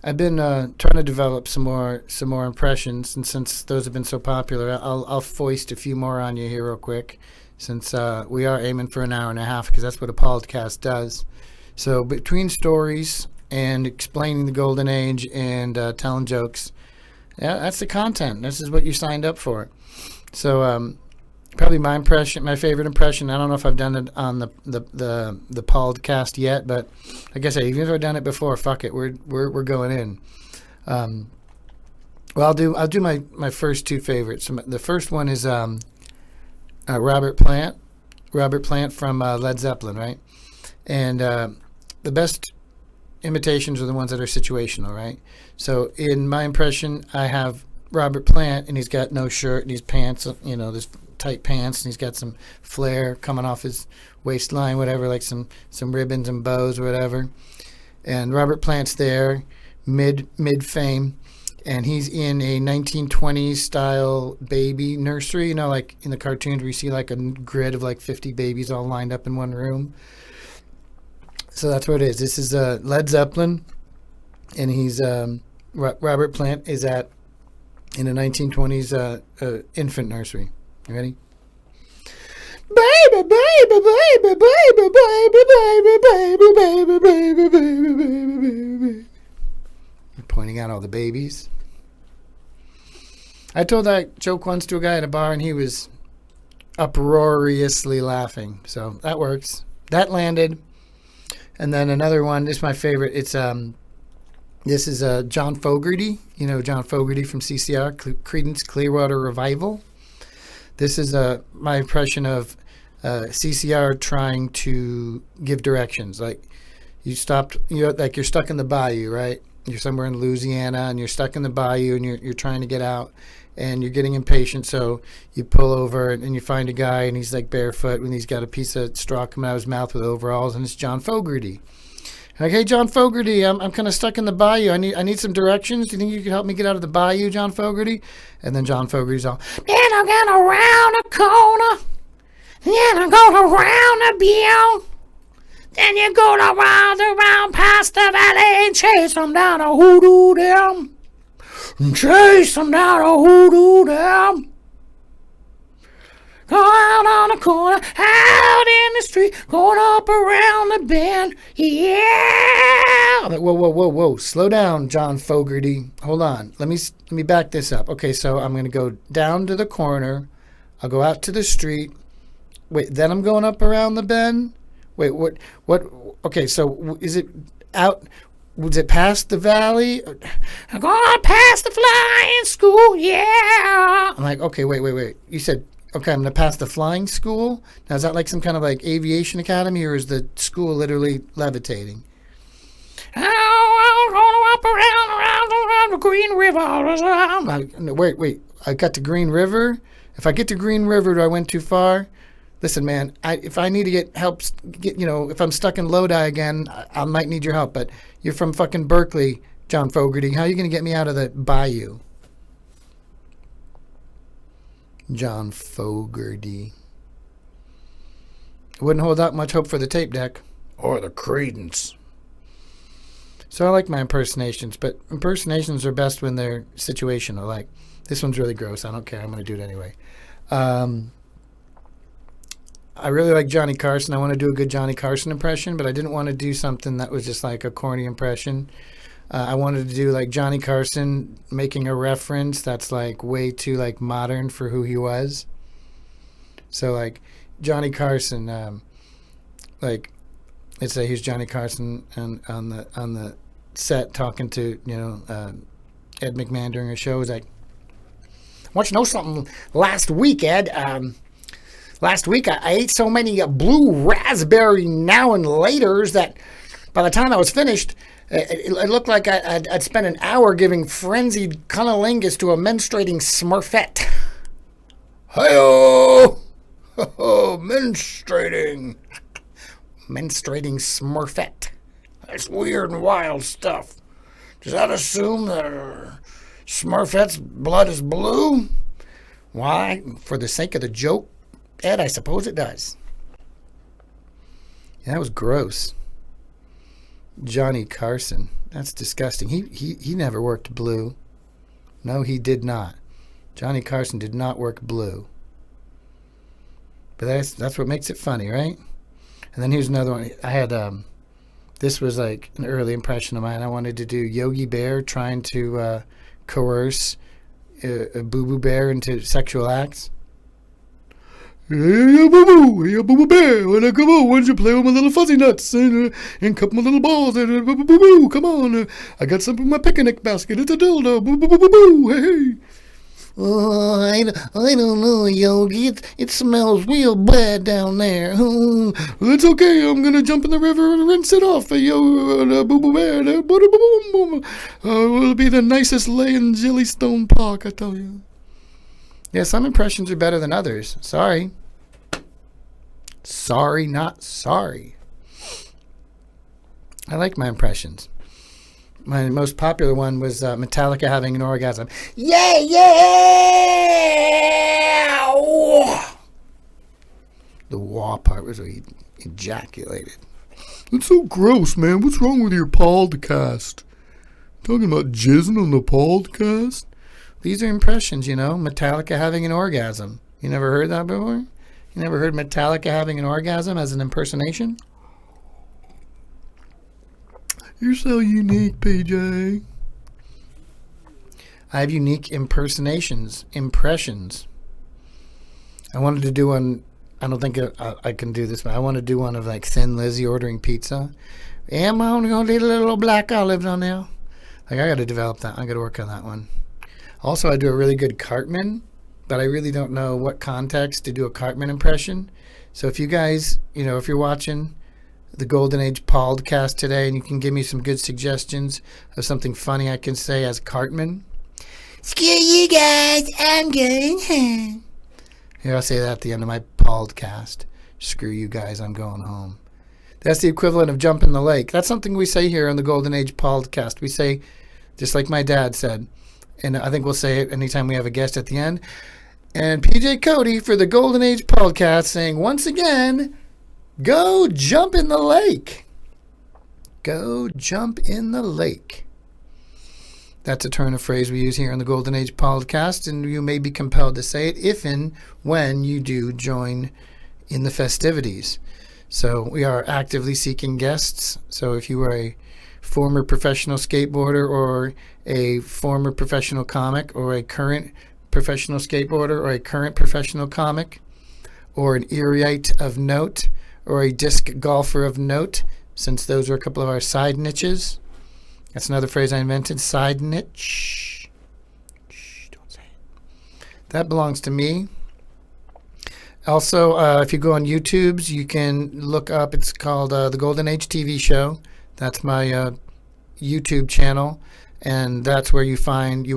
I've been trying to develop some more impressions, and since those have been so popular, I'll foist a few more on you here real quick, since we are aiming for an hour and a half, because that's what a podcast does. So between stories and explaining the Golden Age and telling jokes, yeah, that's the content. This is what you signed up for. So probably my favorite impression. I don't know if I've done it on the Pauldcast yet, but like I said, even if I've done it before, fuck it, we're going in. Well, I'll do my first two favorites. The first one is Robert Plant from Led Zeppelin, right? And the best imitations are the ones that are situational, right? So in my impression, I have Robert Plant, and he's got no shirt, and he's pants, you know, this tight pants, and he's got some flare coming off his waistline, whatever, like some ribbons and bows or whatever. And Robert Plant's there, mid fame, and he's in a 1920s style baby nursery, you know, like in the cartoons where you see like a grid of like 50 babies all lined up in one room. So that's what it is. This is Led Zeppelin, and he's Robert Plant is in a 1920s infant nursery. You ready? Baby, baby, baby, baby, baby, baby, baby, baby, baby, baby, baby, baby. I'm pointing out all the babies. I told that joke once to a guy at a bar, and he was uproariously laughing. So that works. That landed. And then another one, this is my favorite. It's this is John Fogerty. You know John Fogerty from CCR, Creedence Clearwater Revival. This is my impression of CCR trying to give directions. Like you're stuck in the bayou, right? You're somewhere in Louisiana, and you're stuck in the bayou, and you're trying to get out, and you're getting impatient. So you pull over, and you find a guy, and he's like barefoot, and he's got a piece of straw coming out of his mouth with overalls, and it's John Fogerty. Like, hey, John Fogerty, I'm kind of stuck in the bayou. I need some directions. Do you think you could help me get out of the bayou, John Fogerty? And then John Fogerty's all, then I'm going around the corner. Then I'm going around the bend. Then you go around past the valley and chase them down a hoodoo dam. Chase them down a hoodoo dam. Go out on the corner, out in the street, going up around the bend, yeah! I'm like, whoa, slow down, John Fogerty. Hold on, let me back this up. Okay, so I'm going to go down to the corner, I'll go out to the street, wait, then I'm going up around the bend? Wait, what, okay, so is it out, was it past the valley? I'm going past the flying school, yeah! I'm like, okay, wait, you said, okay, I'm going to pass the flying school. Now, is that like some kind of like aviation academy, or is the school literally levitating? Oh, up around the Green River. Wait, I got to Green River? If I get to Green River, do I went too far? Listen, man, if I need to get help, if I'm stuck in Lodi again, I might need your help. But you're from fucking Berkeley, John Fogerty. How are you going to get me out of the bayou? John Fogerty. Wouldn't hold out much hope for the tape deck. Or the Creedence. So I like my impersonations, but impersonations are best when they're situational. Like, this one's really gross. I don't care. I'm going to do it anyway. I really like Johnny Carson. I want to do a good Johnny Carson impression, but I didn't want to do something that was just like a corny impression. I wanted to do like Johnny Carson making a reference that's like way too like modern for who he was. So like Johnny Carson, like let's say he's Johnny Carson and on the set talking to Ed McMahon during a show. He's like, "I want you to know something. Last week, Ed. Last week I ate so many blue raspberry now and laters that by the time I was finished, it looked like I'd spent an hour giving frenzied cunnilingus to a menstruating smurfette." Hi-oh! Oh, menstruating smurfette. That's weird and wild stuff. Does that assume that Smurfette's blood is blue? Why? For the sake of the joke, Ed, I suppose it does. Yeah, that was gross. Johnny Carson. That's disgusting. He never worked blue. No, he did not. Johnny Carson did not work blue. But that's what makes it funny, right? And then here's another one. I had this was like an early impression of mine. I wanted to do Yogi Bear trying to coerce a Boo Boo Bear into sexual acts. Hey, Boo Boo, hey, Boo Boo Bear, when I come on, why don't you play with my little fuzzy nuts and cup my little balls and Boo Boo Boo Boo, come on, I got some in my picnic basket. It's a dildo, Boo Boo Boo Boo Boo, hey. Oh, I don't know, Yogi. It smells real bad down there. Oh, it's okay. I'm going to jump in the river and rinse it off. Boo Boo Bear. It'll be the nicest lay in Jellystone Park, I tell you. Yeah, some impressions are better than others. Sorry. Sorry, not sorry. I like my impressions. My most popular one was Metallica having an orgasm. Yeah, yeah! Oh. The wah part was where he ejaculated. That's so gross, man. What's wrong with your Pauldcast? Talking about jizzing on the Pauldcast? These are impressions, Metallica having an orgasm. You never heard that before? You never heard Metallica having an orgasm as an impersonation? You're so unique, PJ. I have unique impressions. I wanted to do one. I don't think I can do this, but I want to do one of like Thin Lizzy ordering pizza. I'm only going to eat a little black olives on there. Like, I got to develop that. I got to work on that one. Also, I do a really good Cartman, but I really don't know what context to do a Cartman impression. So if you guys, if you're watching the Golden Age Pauldcast today, and you can give me some good suggestions of something funny I can say as Cartman. Screw you guys, I'm going home. Here, I'll say that at the end of my Pauldcast. Screw you guys, I'm going home. That's the equivalent of jump in the lake. That's something we say here on the Golden Age Pauldcast. We say, just like my dad said, and I think we'll say it anytime we have a guest at the end. And PJ Cote for the Golden Age Pauldcast saying once again, go jump in the lake. Go jump in the lake. That's a turn of phrase we use here on the Golden Age Podcast, and you may be compelled to say it if and when you do join in the festivities. So we are actively seeking guests. So if you are a former professional skateboarder or a former professional comic or a current professional skateboarder or a current professional comic or an Erieite of note, or a disc golfer of note, since those are a couple of our side niches. That's another phrase I invented, side niche. Shh, don't say it. That belongs to me. Also, if you go on YouTube, you can look up, it's called The Golden Age TV Show. That's my YouTube channel, and that's where you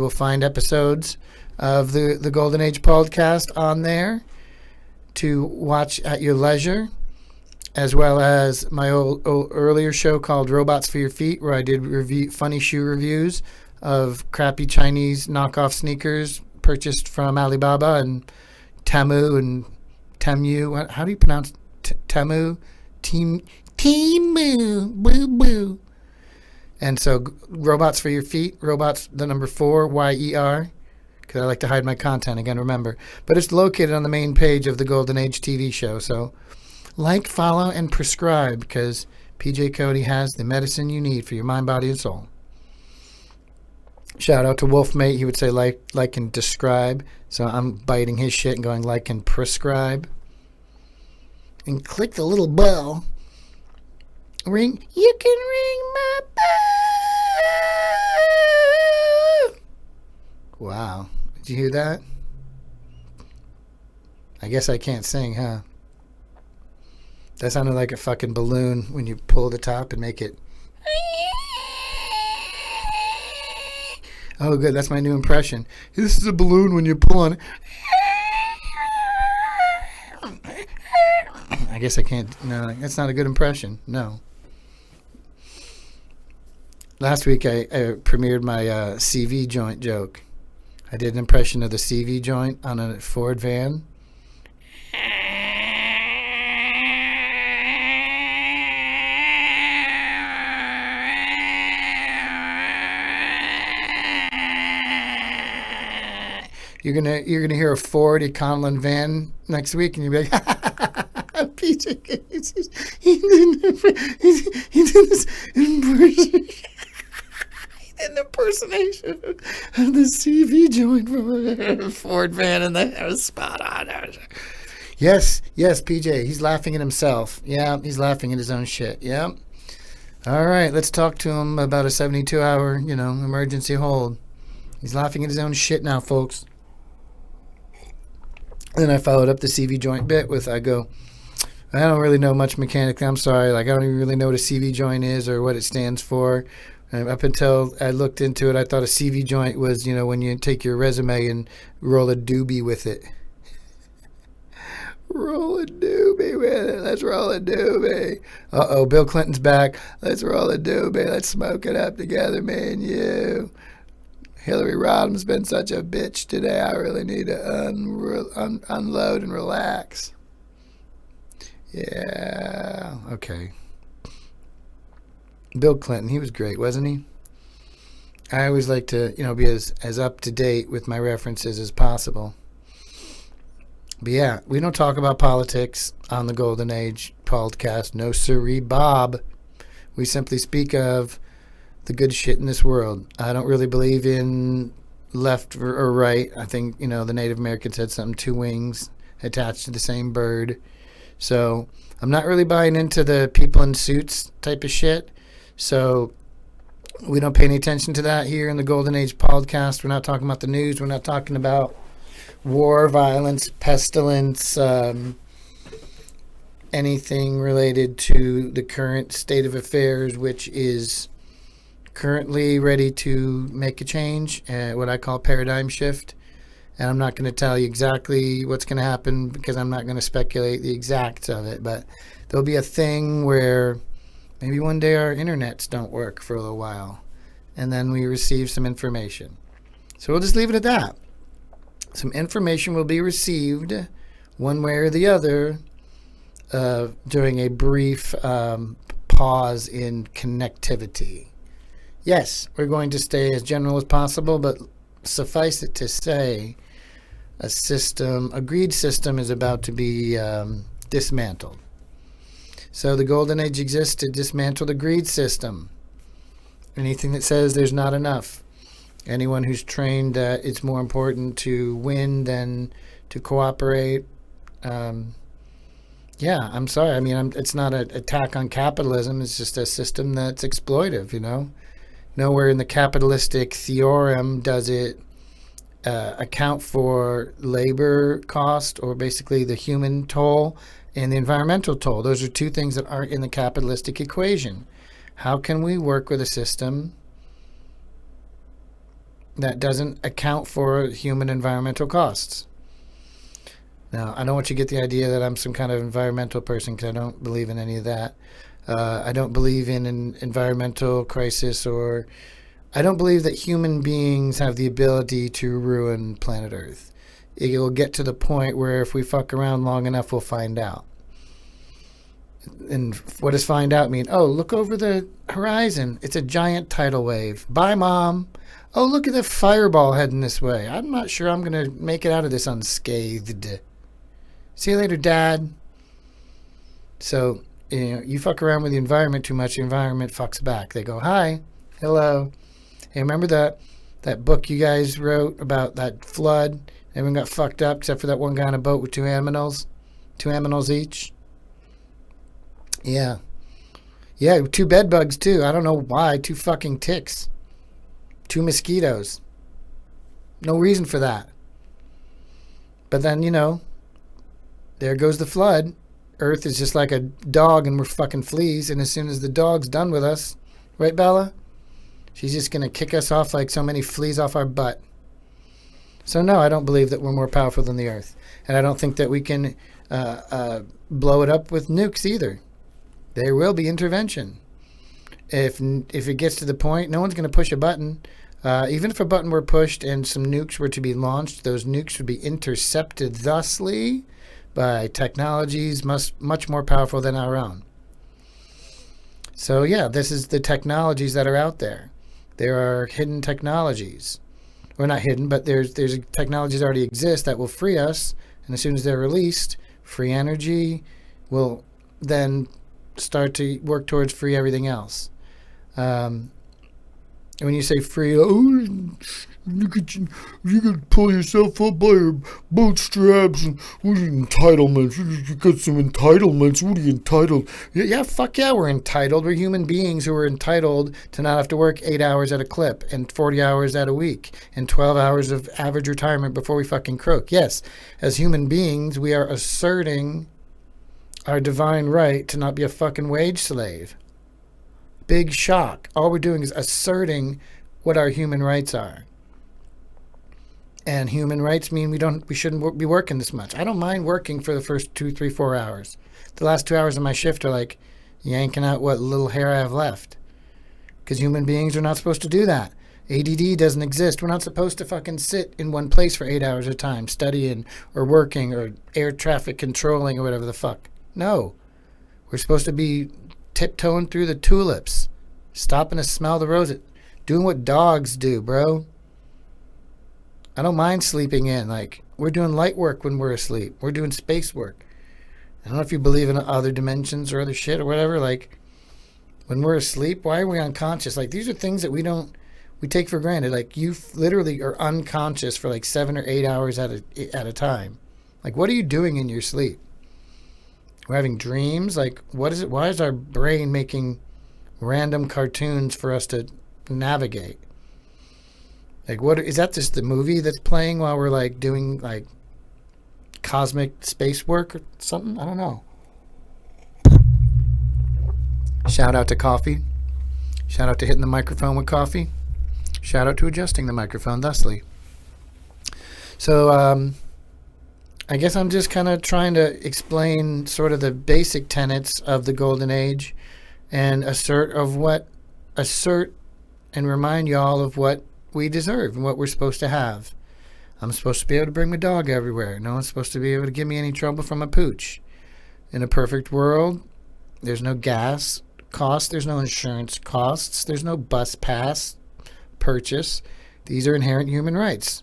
will find episodes of the Golden Age Podcast on there to watch at your leisure, as well as my old earlier show called Robots for Your Feet, where I did funny shoe reviews of crappy Chinese knockoff sneakers purchased from Alibaba and Temu and Temu. How do you pronounce Temu? Temu. Boo boo. And so Robots for Your Feet, robots, the number 4, YER, because I like to hide my content, again, remember. But it's located on the main page of the Golden Age TV show. So like, follow, and prescribe, because PJ Cote has the medicine you need for your mind, body, and soul. Shout out to Wolfmate. He would say like and describe. So I'm biting his shit and going like and prescribe. And click the little bell. Ring. You can ring my bell. Wow. Did you hear that? I guess I can't sing, huh? That sounded like a fucking balloon when you pull the top and make it. Oh, good. That's my new impression. This is a balloon when you pull on it. I guess I can't. No, that's not a good impression. No. Last week I premiered my CV joint joke. I did an impression of the CV joint on a Ford van. You're gonna hear a Ford Econoline van next week, and you'll be like, PJ, he did this impersonation. He did an impersonation of the CV joint from a Ford van, and that was spot on. Yes, PJ, he's laughing at himself. Yeah, he's laughing at his own shit. Yeah. All right, let's talk to him about a 72-hour, emergency hold. He's laughing at his own shit now, folks. Then I followed up the CV joint bit with, I don't really know much mechanically. I'm sorry. I don't even really know what a CV joint is or what it stands for. Up until I looked into it, I thought a CV joint was, when you take your resume and roll a doobie with it. Roll a doobie with it. Let's roll a doobie. Uh-oh, Bill Clinton's back. Let's roll a doobie. Let's smoke it up together, me and you. Hillary Rodham's been such a bitch today. I really need to unload and relax. Yeah, okay. Bill Clinton, he was great, wasn't he? I always like to, be as up to date with my references as possible. But yeah, we don't talk about politics on the Golden Age Pauldcast. No siree, Bob. We simply speak of the good shit in this world. I don't really believe in left or right. I think, the Native Americans had something, two wings attached to the same bird. So I'm not really buying into the people in suits type of shit. So we don't pay any attention to that here in the Golden Age Podcast. We're not talking about the news. We're not talking about war, violence, pestilence, anything related to the current state of affairs, which is currently ready to make a change, what I call paradigm shift. And I'm not going to tell you exactly what's going to happen because I'm not going to speculate the exacts of it. But there'll be a thing where maybe one day our internets don't work for a little while. And then we receive some information. So we'll just leave it at that. Some information will be received one way or the other during a brief pause in connectivity. Yes, we're going to stay as general as possible, but suffice it to say, a greed system is about to be dismantled. So the Golden Age exists to dismantle the greed system. Anything that says there's not enough. Anyone who's trained that it's more important to win than to cooperate. I'm sorry. It's not an attack on capitalism. It's just a system that's exploitive, Nowhere in the capitalistic theorem does it account for labor cost or basically the human toll and the environmental toll. Those are two things that aren't in the capitalistic equation. How can we work with a system that doesn't account for human environmental costs? Now, I don't want you to get the idea that I'm some kind of environmental person because I don't believe in any of that. I don't believe in an environmental crisis, or I don't believe that human beings have the ability to ruin planet Earth. It will get to the point where if we fuck around long enough, we'll find out. And what does find out mean? Oh, look over the horizon. It's a giant tidal wave. Bye, Mom. Oh, look at the fireball heading this way. I'm not sure I'm going to make it out of this unscathed. See you later, Dad. So, you fuck around with the environment too much, the environment fucks back. They go, hi, hello. Hey, remember that book you guys wrote about that flood? Everyone got fucked up except for that one guy on a boat with two aminals each. Yeah. Yeah, 2 bed bugs too. I don't know why. 2 fucking ticks. 2 mosquitoes. No reason for that. But then, there goes the flood. Earth is just like a dog and we're fucking fleas. And as soon as the dog's done with us, right, Bella? She's just going to kick us off like so many fleas off our butt. So no, I don't believe that we're more powerful than the Earth. And I don't think that we can blow it up with nukes either. There will be intervention. If it gets to the point, no one's going to push a button. Even if a button were pushed and some nukes were to be launched, those nukes would be intercepted thusly by technologies much more powerful than our own. So yeah, this is the technologies that are out there. There are hidden technologies. Or not hidden, but there's technologies that already exist that will free us. And as soon as they're released, free energy will then start to work towards free everything else. When you say free, you can pull yourself up by your bootstraps and what are you entitlements? You got some entitlements. What are you entitled? Yeah, fuck yeah, we're entitled. We're human beings who are entitled to not have to work 8 hours at a clip and 40 hours at a week and 12 hours of average retirement before we fucking croak. Yes, as human beings, we are asserting our divine right to not be a fucking wage slave. Big shock. All we're doing is asserting what our human rights are. And human rights mean we shouldn't be working this much. I don't mind working for the first 2, 3, 4 hours. The last 2 hours of my shift are like yanking out what little hair I have left. Because human beings are not supposed to do that. ADD doesn't exist. We're not supposed to fucking sit in one place for 8 hours at a time, studying or working or air traffic controlling or whatever the fuck. No. We're supposed to be tiptoeing through the tulips, stopping to smell the roses, doing what dogs do, bro. I don't mind sleeping in. Like, we're doing light work when we're asleep. We're doing space work. I don't know if you believe in other dimensions or other shit or whatever. Like, when we're asleep, why are we unconscious? Like, these are things that we take for granted. Like, you literally are unconscious for like 7 or 8 hours at a time. Like, what are you doing in your sleep? We're having dreams. Like, what is it? Why is our brain making random cartoons for us to navigate? Like, what is that? Just the movie that's playing while we're like doing like cosmic space work or something? I don't know. Shout out to coffee. Shout out to hitting the microphone with coffee. Shout out to adjusting the microphone thusly. So, I guess I'm just kind of trying to explain sort of the basic tenets of the Golden Age and assert and remind y'all of what we deserve and what we're supposed to have. I'm supposed to be able to bring my dog everywhere. No one's supposed to be able to give me any trouble from a pooch. In a perfect world, there's no gas costs, there's no insurance costs, there's no bus pass purchase. These are inherent human rights.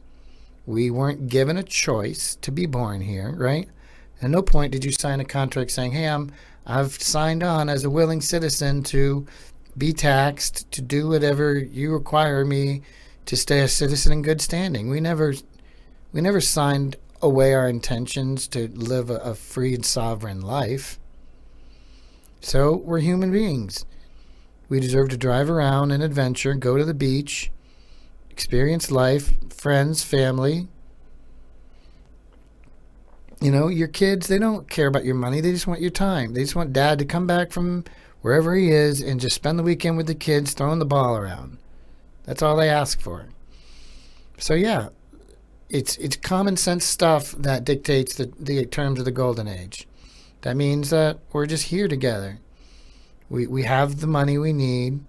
We weren't given a choice to be born here, right? At no point did you sign a contract saying, hey, I've signed on as a willing citizen to be taxed, to do whatever you require me to stay a citizen in good standing. We never signed away our intentions to live a free and sovereign life. So we're human beings. We deserve to drive around and adventure, go to the beach, experience life, friends, family. Your kids, they don't care about your money. They just want your time. They just want dad to come back from wherever he is and just spend the weekend with the kids throwing the ball around. That's all they ask for. So yeah, it's common sense stuff that dictates the terms of the Golden Age. That means that we're just here together. We have the money we need.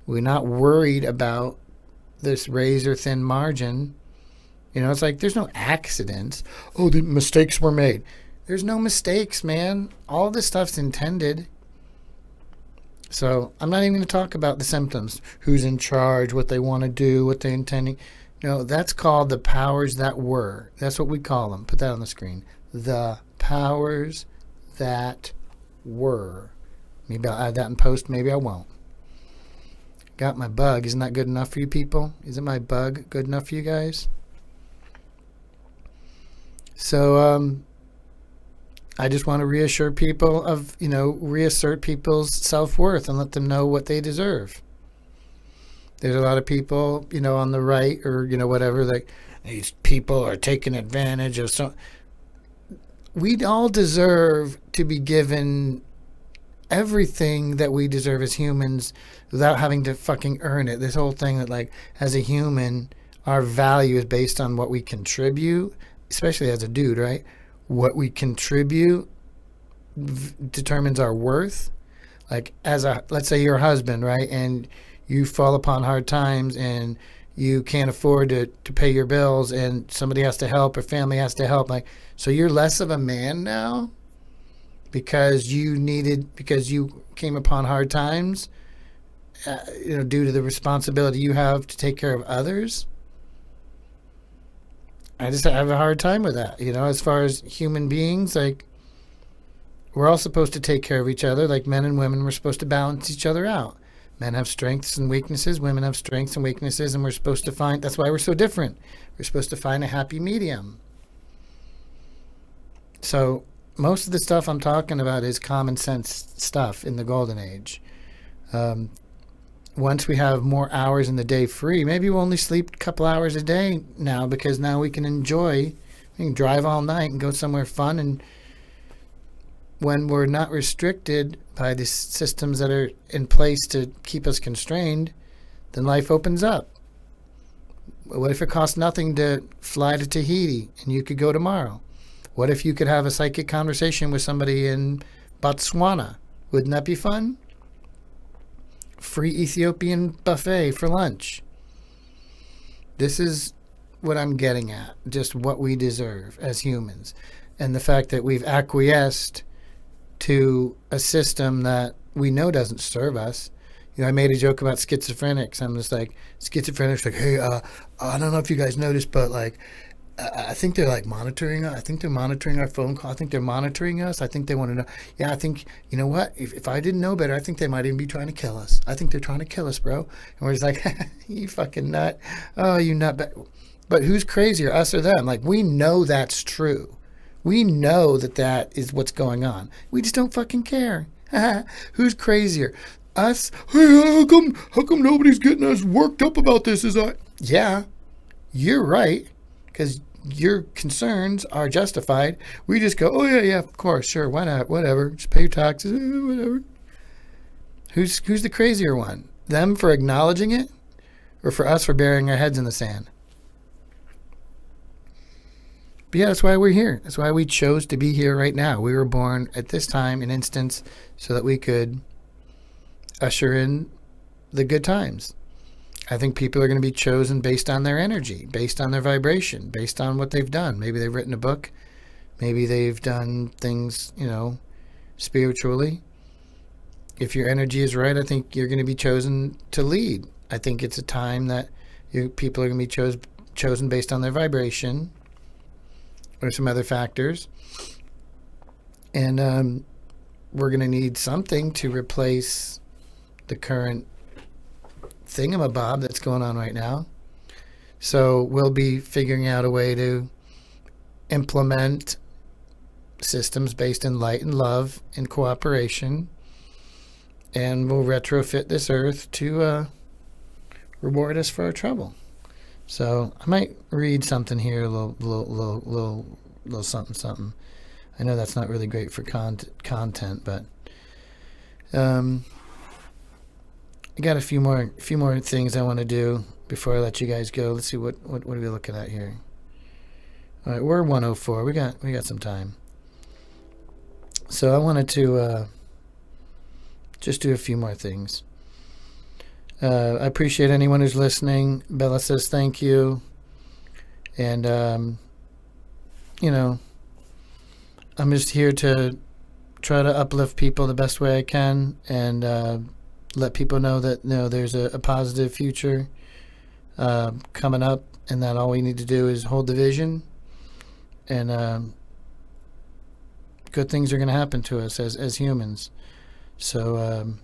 We're not worried about this razor thin margin. It's like there's no accidents. Oh, the mistakes were made. There's no mistakes, man. All this stuff's intended. So I'm not even going to talk about the symptoms, who's in charge, what they want to do, what they're intending. That's called the powers that were. That's what we call them. Put that on the screen. The powers that were. Maybe I'll add that in post. Maybe I won't. Got my bug. Isn't that good enough for you people? Isn't my bug good enough for you guys? So I just want to reassure people reassert people's self-worth and let them know what they deserve. There's a lot of people, on the right or, whatever, like these people are taking advantage of some. We all deserve to be given everything that we deserve as humans without having to fucking earn it. This whole thing that, like, as a human, our value is based on what we contribute, especially as a dude, right? What we contribute determines our worth. Like, let's say you're a husband, right? And you fall upon hard times and you can't afford to pay your bills and somebody has to help or family has to help. Like, so you're less of a man now because you came upon hard times, due to the responsibility you have to take care of others. I just have a hard time with that. As far as human beings, like, we're all supposed to take care of each other. Like men and women, we're supposed to balance each other out. Men have strengths and weaknesses. Women have strengths and weaknesses. And we're supposed to that's why we're so different. We're supposed to find a happy medium. So most of the stuff I'm talking about is common sense stuff in the golden age. Once we have more hours in the day free, maybe we'll only sleep a couple hours a day now, because now we can drive all night and go somewhere fun. And when we're not restricted by the systems that are in place to keep us constrained, then life opens up. What if it costs nothing to fly to Tahiti and you could go tomorrow? What if you could have a psychic conversation with somebody in Botswana? Wouldn't that be fun? Free Ethiopian buffet for lunch. This is what I'm getting at, just what we deserve as humans. And the fact that we've acquiesced to a system that we know doesn't serve us. I made a joke about schizophrenics. I'm just like, schizophrenics, like, hey, I don't know if you guys noticed, but like, I think they're like monitoring us. I think they're monitoring our phone call. I think they're monitoring us. I think they want to know. Yeah, I think, you know what? If I didn't know better, I think they might even be trying to kill us. I think they're trying to kill us, bro. And we're just like, you fucking nut. Oh, you nut. But who's crazier, us or them? Like, we know that's true. We know that is what's going on. We just don't fucking care. Who's crazier? Us? Hey, how come nobody's getting us worked up about this? Yeah, you're right. Because your concerns are justified. We just go, oh yeah, of course, sure, why not, whatever, just pay your taxes, whatever. Who's the crazier one? Them for acknowledging it, or for us for burying our heads in the sand? But yeah, that's why we're here. That's why we chose to be here right now. We were born at this time, an instance, so that we could usher in the good times. I think people are going to be chosen based on their energy, based on their vibration, based on what they've done. Maybe they've written a book. Maybe they've done things, spiritually. If your energy is right, I think you're going to be chosen to lead. I think it's a time that people are going to be chosen based on their vibration or some other factors. And we're going to need something to replace the current thingamabob that's going on right now. So we'll be figuring out a way to implement systems based in light and love and cooperation, and we'll retrofit this earth to reward us for our trouble. So I might read something here, a little something. I know that's not really great for content, but I got a few more things I want to do before I let you guys go. Let's see what are we looking at here. All right, we're 104. We got some time. So I wanted to just do a few more things. I appreciate anyone who's listening. Bella says thank you. And I'm just here to try to uplift people the best way I can, and let people know that there's a positive future coming up, and that all we need to do is hold the vision, and good things are going to happen to us as humans. So I'm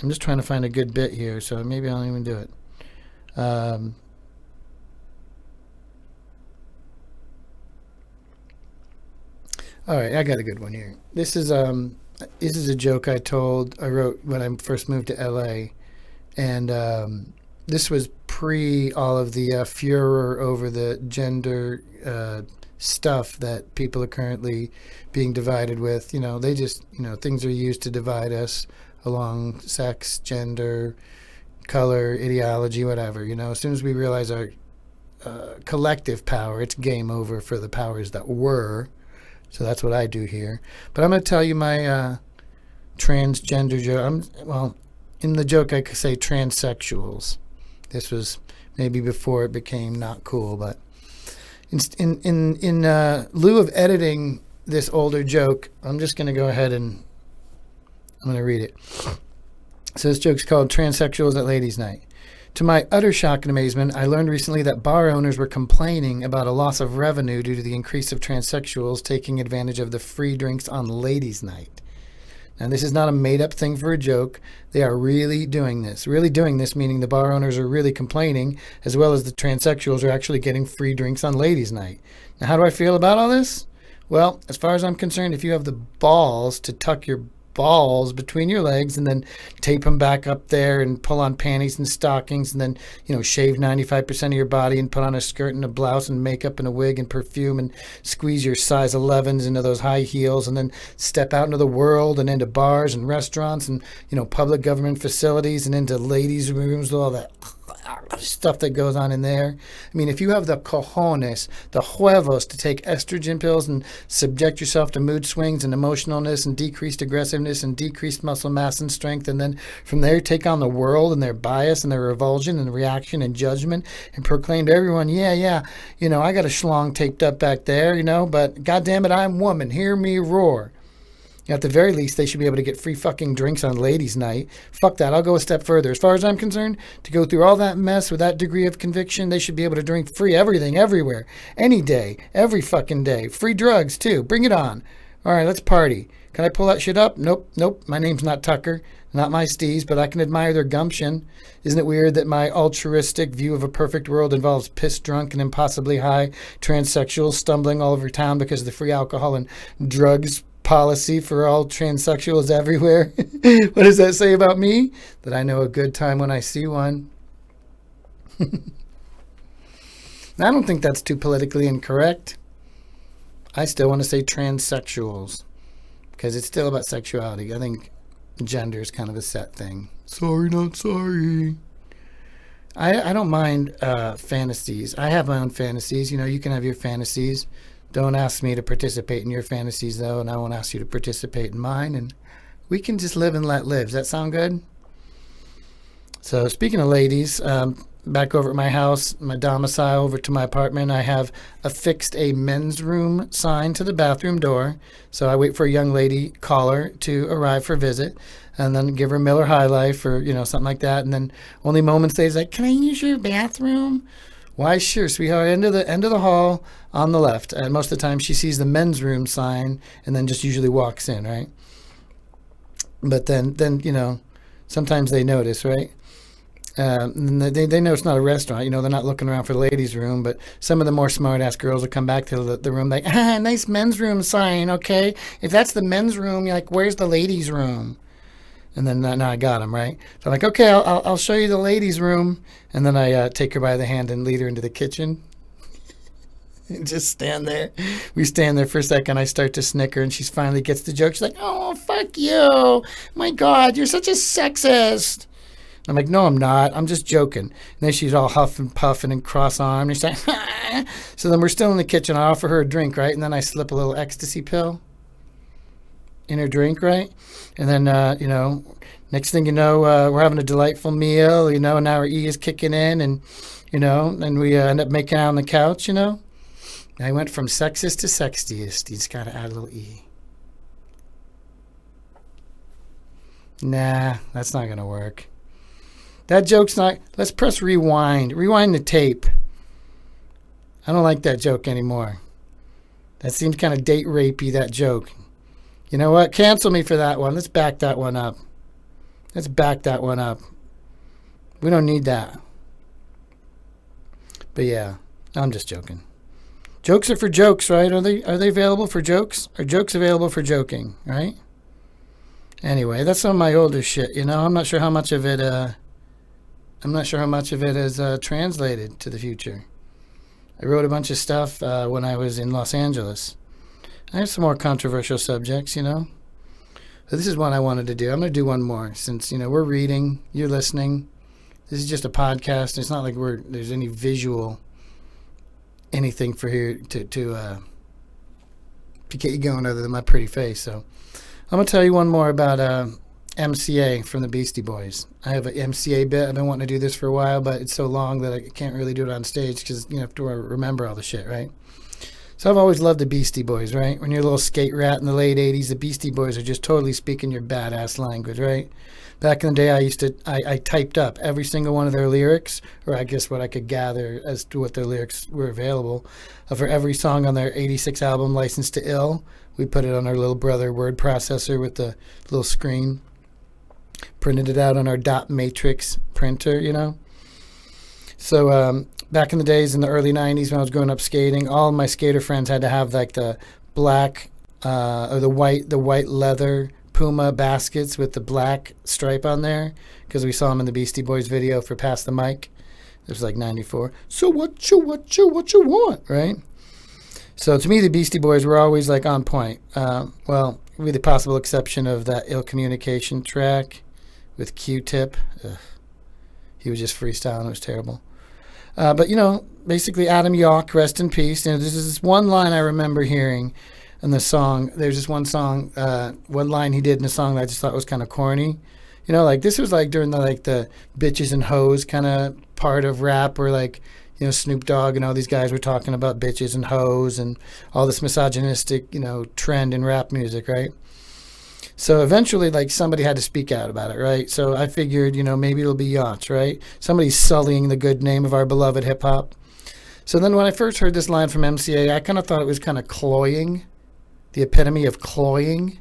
just trying to find a good bit here, so maybe I'll even do it. All right, I got a good one here. This is a joke I wrote when I first moved to LA, and this was pre all of the furor over the gender stuff that people are currently being divided with. They just, things are used to divide us along sex, gender, color, ideology, whatever. As soon as we realize our collective power, it's game over for the powers that were. So that's what I do here. But I'm going to tell you my transgender joke. In the joke I could say transsexuals. This was maybe before it became not cool, but in lieu of editing this older joke, I'm just going to go ahead and I'm going to read it. So this joke's called Transsexuals at Ladies' Night. To my utter shock and amazement, I learned recently that bar owners were complaining about a loss of revenue due to the increase of transsexuals taking advantage of the free drinks on Ladies' Night. Now, this is not a made-up thing for a joke. They are really doing this. Really doing this, meaning the bar owners are really complaining, as well as the transsexuals are actually getting free drinks on Ladies' Night. Now, how do I feel about all this? Well, as far as I'm concerned, if you have the balls to tuck your balls between your legs and then tape them back up there and pull on panties and stockings and then, shave 95% of your body and put on a skirt and a blouse and makeup and a wig and perfume and squeeze your size 11s into those high heels and then step out into the world and into bars and restaurants and, public government facilities and into ladies' rooms with all that stuff that goes on in there. I mean, if you have the cojones, the huevos to take estrogen pills and subject yourself to mood swings and emotionalness and decreased aggressiveness and decreased muscle mass and strength, and then from there take on the world and their bias and their revulsion and reaction and judgment and proclaim to everyone, yeah, I got a schlong taped up back there, but goddamn it, I'm woman. Hear me roar. At the very least, they should be able to get free fucking drinks on Ladies' Night. Fuck that. I'll go a step further. As far as I'm concerned, to go through all that mess with that degree of conviction, they should be able to drink free everything, everywhere, any day, every fucking day. Free drugs, too. Bring it on. All right, let's party. Can I pull that shit up? Nope. My name's not Tucker, not my steez, but I can admire their gumption. Isn't it weird that my altruistic view of a perfect world involves piss-drunk and impossibly high transsexuals stumbling all over town because of the free alcohol and drugs policy for all transsexuals everywhere? What does that say about me? That I know a good time when I see one. I don't think that's too politically incorrect. I still want to say transsexuals because it's still about sexuality. I think gender is kind of a set thing. Sorry, not sorry. I don't mind fantasies. I have my own fantasies. You can have your fantasies. Don't ask me to participate in your fantasies, though, and I won't ask you to participate in mine, and we can just live and let live. Does that sound good? So, speaking of ladies, back over at my house, my domicile, over to my apartment, I have affixed a men's room sign to the bathroom door. So I wait for a young lady caller to arrive for a visit, and then give her Miller High Life or, something like that, and then only moments later, like, can I use your bathroom? Why, sure, sweetheart. End of the hall on the left. And most of the time she sees the men's room sign and then just usually walks in, right? But then sometimes they notice, right? They know it's not a restaurant. They're not looking around for the ladies' room. But some of the more smart-ass girls will come back to the room like, nice men's room sign, okay? If that's the men's room, you're like, where's the ladies' room? And then now I got them, right? So I'm like, okay, I'll show you the ladies' room. And then I take her by the hand and lead her into the kitchen. And just stand there. We stand there for a second. I start to snicker, and she finally gets the joke. She's like, oh, fuck you. My God, you're such a sexist. I'm like, no, I'm not. I'm just joking. And then she's all huff and puffing and cross-armed. And she's like, so then we're still in the kitchen. I offer her a drink, right? And then I slip a little ecstasy pill in her drink, right? And then, next thing you know, we're having a delightful meal, and now our E is kicking in, and, and we end up making out on the couch, I went from sexist to sexiest. You just got to add a little E. Nah, that's not going to work. That joke's not... Let's press rewind. Rewind the tape. I don't like that joke anymore. That seems kind of date rapey, that joke. You know what? Cancel me for that one. Let's back that one up. We don't need that. But yeah, I'm just joking. Jokes are for jokes, right? Are they available for jokes? Are jokes available for joking, right? Anyway, that's some of my older shit, you know. I'm not sure how much of it is translated to the future. I wrote a bunch of stuff when I was in Los Angeles. I have some more controversial subjects, you know. So this is one I wanted to do. I'm going to do one more since, you know, we're reading, you're listening. This is just a podcast. It's not like there's any visual anything for here to get you going other than my pretty face. So I'm going to tell you one more about MCA from the Beastie Boys. I have an MCA bit. I've been wanting to do this for a while, but it's so long that I can't really do it on stage because you have to remember all the shit, right? So I've always loved the Beastie Boys, right? When you're a little skate rat in the late 80s, the Beastie Boys are just totally speaking your badass language, right? Back in the day, I typed up every single one of their lyrics, or I guess what I could gather as to what their lyrics were available. For every song on their 86 album, License to Ill, we put it on our little brother word processor with the little screen. Printed it out on our dot matrix printer, you know? So back in the days in the early 90s when I was growing up skating, all of my skater friends had to have like the black or the white leather Puma baskets with the black stripe on there because we saw them in the Beastie Boys video for Pass the Mic. It was like 94. So what you want, right? So to me, the Beastie Boys were always like on point. Well, with the possible exception of that Ill Communication track with Q-Tip. Ugh. He was just freestyling. It was terrible. But, you know, basically Adam Yauch, rest in peace. You know, there's this one line I remember hearing in the song. There's this one line he did in the song that I just thought was kind of corny. You know, like this was like during the bitches and hoes kind of part of rap where like, you know, Snoop Dogg and all these guys were talking about bitches and hoes and all this misogynistic, you know, trend in rap music, right? So eventually, like, somebody had to speak out about it, right? So I figured, you know, maybe it'll be Yachts, right? Somebody's sullying the good name of our beloved hip-hop. So then when I first heard this line from MCA, I kind of thought it was kind of cloying, the epitome of cloying.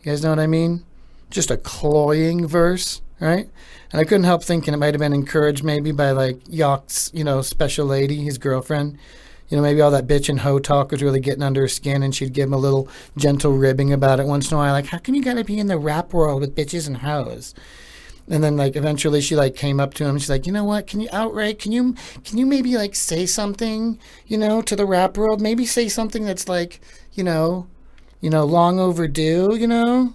You guys know what I mean? Just a cloying verse, right? And I couldn't help thinking it might have been encouraged maybe by, like, Yauch's, you know, special lady, his girlfriend. You know, maybe all that bitch and hoe talk was really getting under her skin, and she'd give him a little gentle ribbing about it once in a while. Like, how come you gotta be in the rap world with bitches and hoes? And then, like, eventually she, like, came up to him. She's like, you know what? Can you maybe, like, say something, you know, to the rap world? Maybe say something that's, like, you know, long overdue, you know?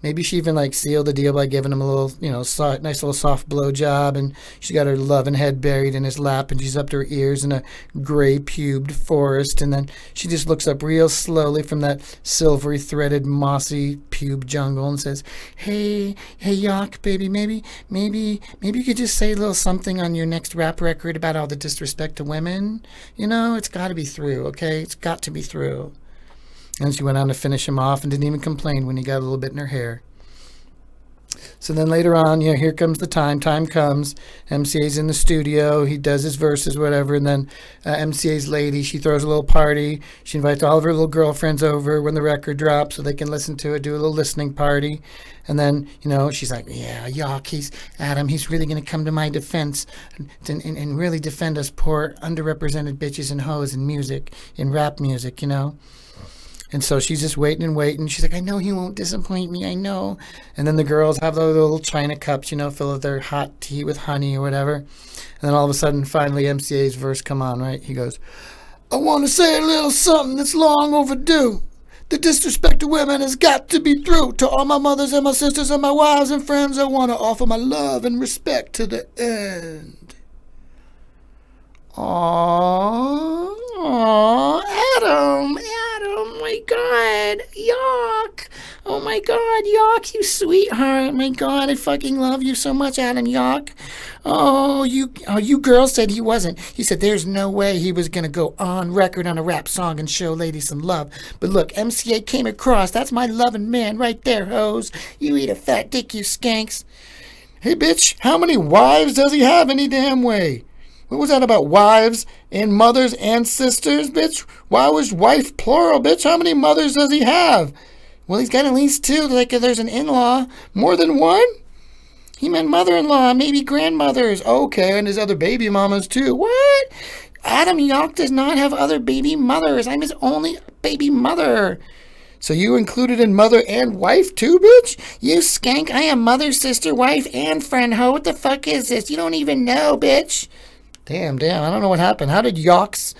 Maybe she even, like, sealed the deal by giving him a little, you know, nice little soft blowjob, and she got her loving head buried in his lap, and she's up to her ears in a gray-pubed forest, and then she just looks up real slowly from that silvery, threaded, mossy pube jungle and says, hey, Yauch, baby, maybe you could just say a little something on your next rap record about all the disrespect to women. You know, it's got to be through, okay? It's got to be through. And she went on to finish him off and didn't even complain when he got a little bit in her hair. So then later on, you know, here comes the time. Time comes. MCA's in the studio. He does his verses, whatever. And then MCA's lady, she throws a little party. She invites all of her little girlfriends over when the record drops so they can listen to it, do a little listening party. And then, you know, she's like, yeah, Yauch, he's really going to come to my defense and really defend us poor underrepresented bitches and hoes in music, in rap music, you know. And so she's just waiting. She's like, I know he won't disappoint me. I know. And then the girls have those little china cups, you know, fill with their hot tea with honey or whatever. And then all of a sudden, finally, MCA's verse come on, right? He goes, I want to say a little something that's long overdue. The disrespect to women has got to be through. To all my mothers and my sisters and my wives and friends, I want to offer my love and respect to the end. Aww, Adam, my God, Yuck. Oh my God, Yuck, you sweetheart. My God, I fucking love you so much, Adam Yuck. You girl said he wasn't. He said there's no way he was gonna go on record on a rap song and show ladies some love. But look, MCA came across. That's my loving man right there, hoes. You eat a fat dick, you skanks. Hey, bitch, how many wives does he have any damn way? What was that about wives and mothers and sisters, bitch? Why was wife plural, bitch? How many mothers does he have? Well, he's got at least two, like if there's an in-law. More than one? He meant mother-in-law, maybe grandmothers. Okay, and his other baby mamas, too. What? Adam Yawk does not have other baby mothers. I'm his only baby mother. So you included in mother and wife, too, bitch? You skank, I am mother, sister, wife, and friend, ho. What the fuck is this? You don't even know, bitch. Damn, I don't know what happened. How did Yawk's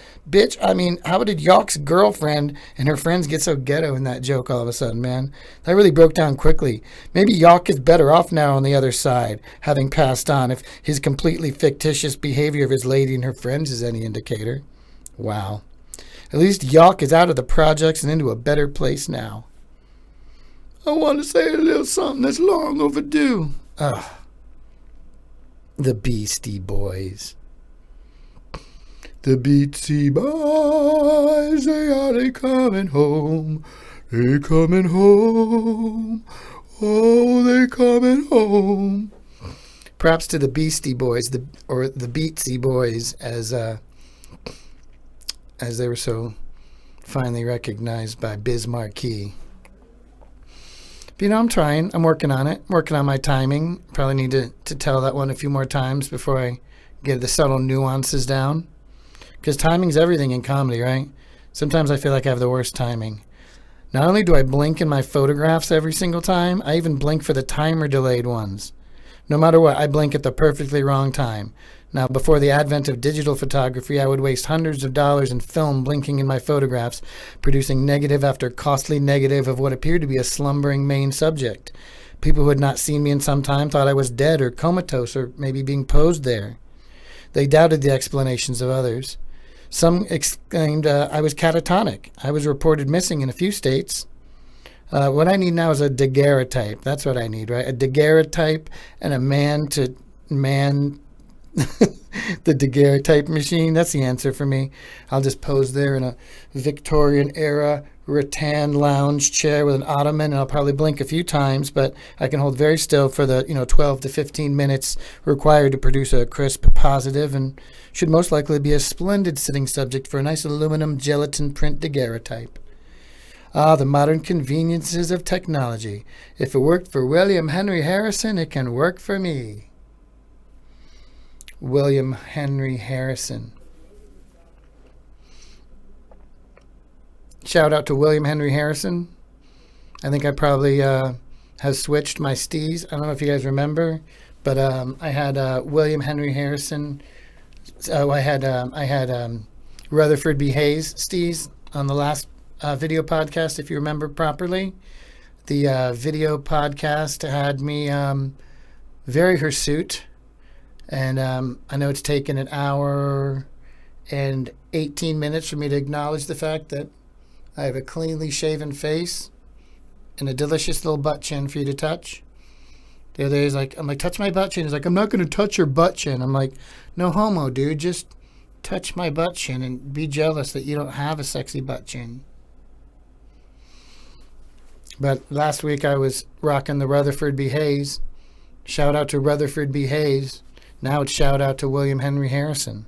girlfriend and her friends get so ghetto in that joke all of a sudden, man? That really broke down quickly. Maybe Yawk is better off now on the other side, having passed on, if his completely fictitious behavior of his lady and her friends is any indicator. Wow. At least Yawk is out of the projects and into a better place now. I want to say a little something that's long overdue. The Beastie Boys. The Beatsy Boys, they coming home. They coming home. Oh, they coming home. Props to the Beastie Boys, the Beatsy Boys, as they were so finally recognized by Biz Markie. But, I'm trying. I'm working on it. Working on my timing. Probably need to tell that one a few more times before I get the subtle nuances down. Because timing's everything in comedy, right? Sometimes I feel like I have the worst timing. Not only do I blink in my photographs every single time, I even blink for the timer delayed ones. No matter what, I blink at the perfectly wrong time. Now, before the advent of digital photography, I would waste hundreds of dollars in film blinking in my photographs, producing negative after costly negative of what appeared to be a slumbering main subject. People who had not seen me in some time thought I was dead or comatose or maybe being posed there. They doubted the explanations of others. Some exclaimed I was catatonic. I was reported missing in a few states. What I need now is a daguerreotype. That's what I need, right? A daguerreotype and a man-to-man, the daguerreotype machine. That's the answer for me. I'll just pose there in a Victorian-era rattan lounge chair with an ottoman, and I'll probably blink a few times, but I can hold very still for the 12 to 15 minutes required to produce a crisp positive, and should most likely be a splendid sitting subject for a nice aluminum gelatin print daguerreotype. Ah, the modern conveniences of technology. If it worked for William Henry Harrison, it can work for me. William Henry Harrison. Shout out to William Henry Harrison. I think I probably have switched my steez. I don't know if you guys remember, but I had William Henry Harrison. I had Rutherford B. Hayes steez on the last video podcast, if you remember properly. The video podcast had me very hirsute, and I know it's taken an hour and 18 minutes for me to acknowledge the fact that I have a cleanly shaven face and a delicious little butt chin for you to touch. The other day, I'm like, touch my butt chin. He's like, I'm not going to touch your butt chin. I'm like, no homo, dude. Just touch my butt chin and be jealous that you don't have a sexy butt chin. But last week I was rocking the Rutherford B. Hayes. Shout out to Rutherford B. Hayes. Now it's shout out to William Henry Harrison.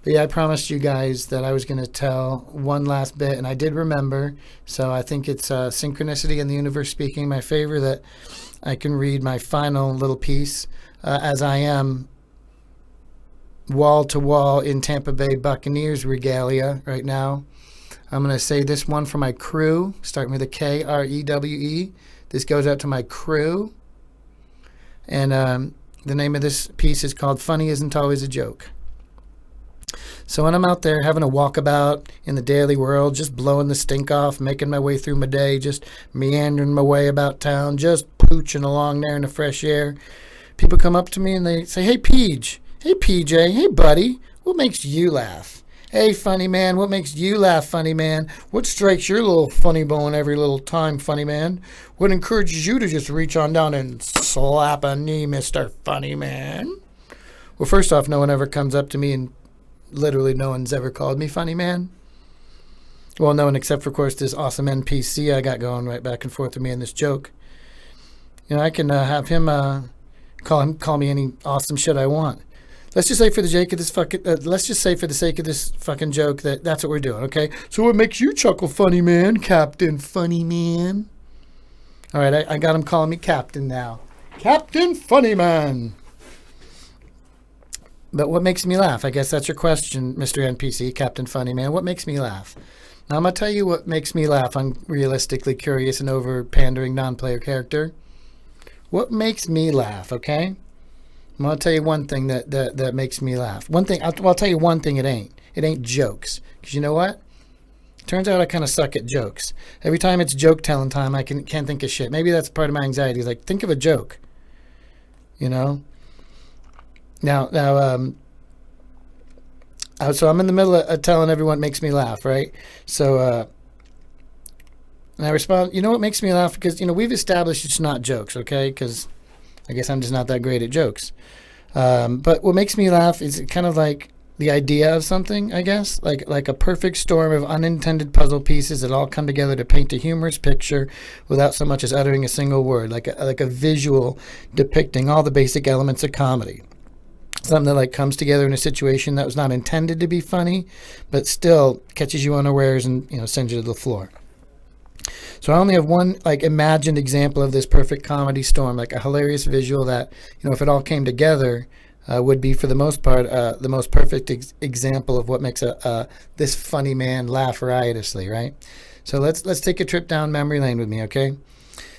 But yeah, I promised you guys that I was going to tell one last bit, and I did remember. So I think it's synchronicity and the universe speaking in my favor that I can read my final little piece as I am wall-to-wall in Tampa Bay Buccaneers regalia right now. I'm going to say this one for my crew, starting with a K, R-E-W-E. This goes out to my crew. And the name of this piece is called Funny Isn't Always a Joke. So when I'm out there having a walkabout in the daily world, just blowing the stink off, making my way through my day, just meandering my way about town, just pooching along there in the fresh air, people come up to me and they say, hey, PJ, hey, buddy, what makes you laugh? Hey, funny man, what makes you laugh, funny man? What strikes your little funny bone every little time, funny man? What encourages you to just reach on down and slap a knee, Mr. Funny Man? Well, first off, no one ever comes up to me, and literally no one's ever called me funny man. Well, no one except for, of course, this awesome NPC I got going right back and forth with me in this joke. You know, I can have him call me any awesome shit I want. Let's just say for the sake of this fucking joke that's what we're doing, okay? So what makes you chuckle, funny man, Captain Funny Man? All right, I got him calling me Captain now. Captain Funny Man. But what makes me laugh? I guess that's your question, Mr. NPC, Captain Funny Man. What makes me laugh? Now, I'm going to tell you what makes me laugh, unrealistically curious and over-pandering non-player character. What makes me laugh, okay? I'm going to tell you one thing that makes me laugh. One thing, I'll tell you one thing it ain't. It ain't jokes. Because you know what? Turns out I kind of suck at jokes. Every time it's joke-telling time, I can't think of shit. Maybe that's part of my anxiety. It's like, think of a joke. You know? Now, so I'm in the middle of telling everyone what makes me laugh, right? So, and I respond, you know what makes me laugh? Because, you know, we've established it's not jokes, okay? Because I guess I'm just not that great at jokes. But what makes me laugh is kind of like the idea of something, I guess. Like a perfect storm of unintended puzzle pieces that all come together to paint a humorous picture without so much as uttering a single word. Like a visual depicting all the basic elements of comedy. Something that like comes together in a situation that was not intended to be funny, but still catches you unawares and, you know, sends you to the floor. So I only have one like imagined example of this perfect comedy storm, like a hilarious visual that, you know, if it all came together, would be for the most part the most perfect example of what makes this funny man laugh riotously, right? So let's take a trip down memory lane with me, okay?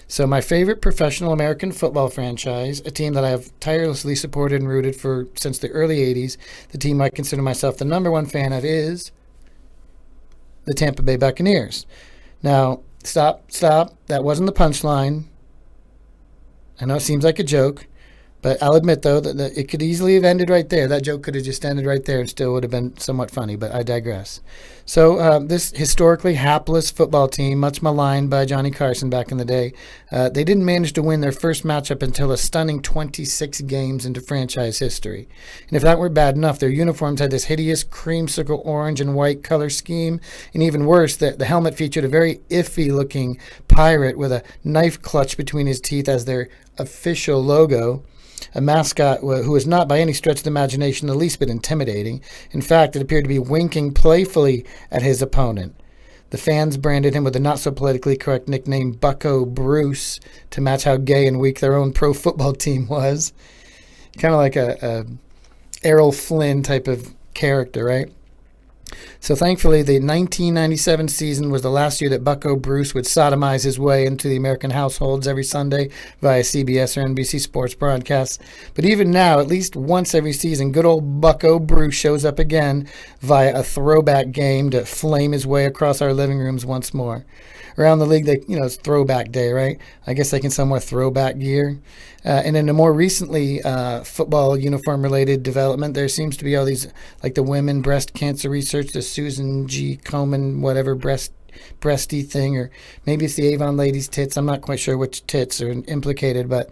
So my favorite professional American football franchise, a team that I have tirelessly supported and rooted for since the early 80s, the team I consider myself the number one fan of is the Tampa Bay Buccaneers. Now, stop. That wasn't the punchline. I know it seems like a joke, but I'll admit, though, that it could easily have ended right there. That joke could have just ended right there and still would have been somewhat funny, but I digress. So this historically hapless football team, much maligned by Johnny Carson back in the day, they didn't manage to win their first matchup until a stunning 26 games into franchise history. And if that weren't bad enough, their uniforms had this hideous creamsicle orange and white color scheme. And even worse, the helmet featured a very iffy-looking pirate with a knife clutched between his teeth as their official logo. A mascot who was not by any stretch of the imagination the least bit intimidating. In fact, it appeared to be winking playfully at his opponent. The fans branded him with the not-so-politically correct nickname Bucko Bruce to match how gay and weak their own pro football team was. Kind of like a Errol Flynn type of character, right? So thankfully, the 1997 season was the last year that Bucko Bruce would sodomize his way into the American households every Sunday via CBS or NBC sports broadcasts. But even now, at least once every season, good old Bucko Bruce shows up again via a throwback game to flame his way across our living rooms once more. Around the league, it's throwback day, right? I guess they can sell more throwback gear. And in a more recently football uniform-related development, there seems to be all these, like the women breast cancer research, the Susan G. Komen, whatever, breasty thing, or maybe it's the Avon ladies' tits. I'm not quite sure which tits are implicated, but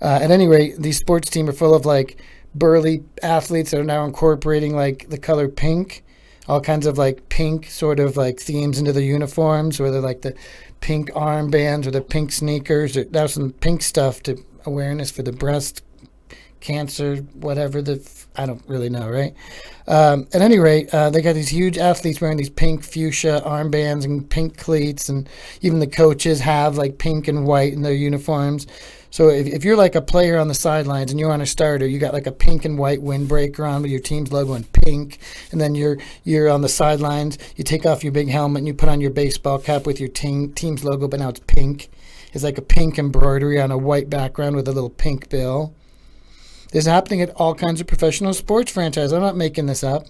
at any rate, these sports teams are full of, like, burly athletes that are now incorporating, like, the color pink. All kinds of like pink sort of like themes into their uniforms, whether like the pink armbands or the pink sneakers. There's some pink stuff to awareness for the breast cancer, whatever I don't really know, right? At any rate, they got these huge athletes wearing these pink fuchsia armbands and pink cleats, and even the coaches have like pink and white in their uniforms. So if you're like a player on the sidelines and you're on a starter, you got like a pink and white windbreaker on with your team's logo in pink, and then you're on the sidelines, you take off your big helmet and you put on your baseball cap with your team's logo, but now it's pink. It's like a pink embroidery on a white background with a little pink bill. This is happening at all kinds of professional sports franchises. I'm not making this up.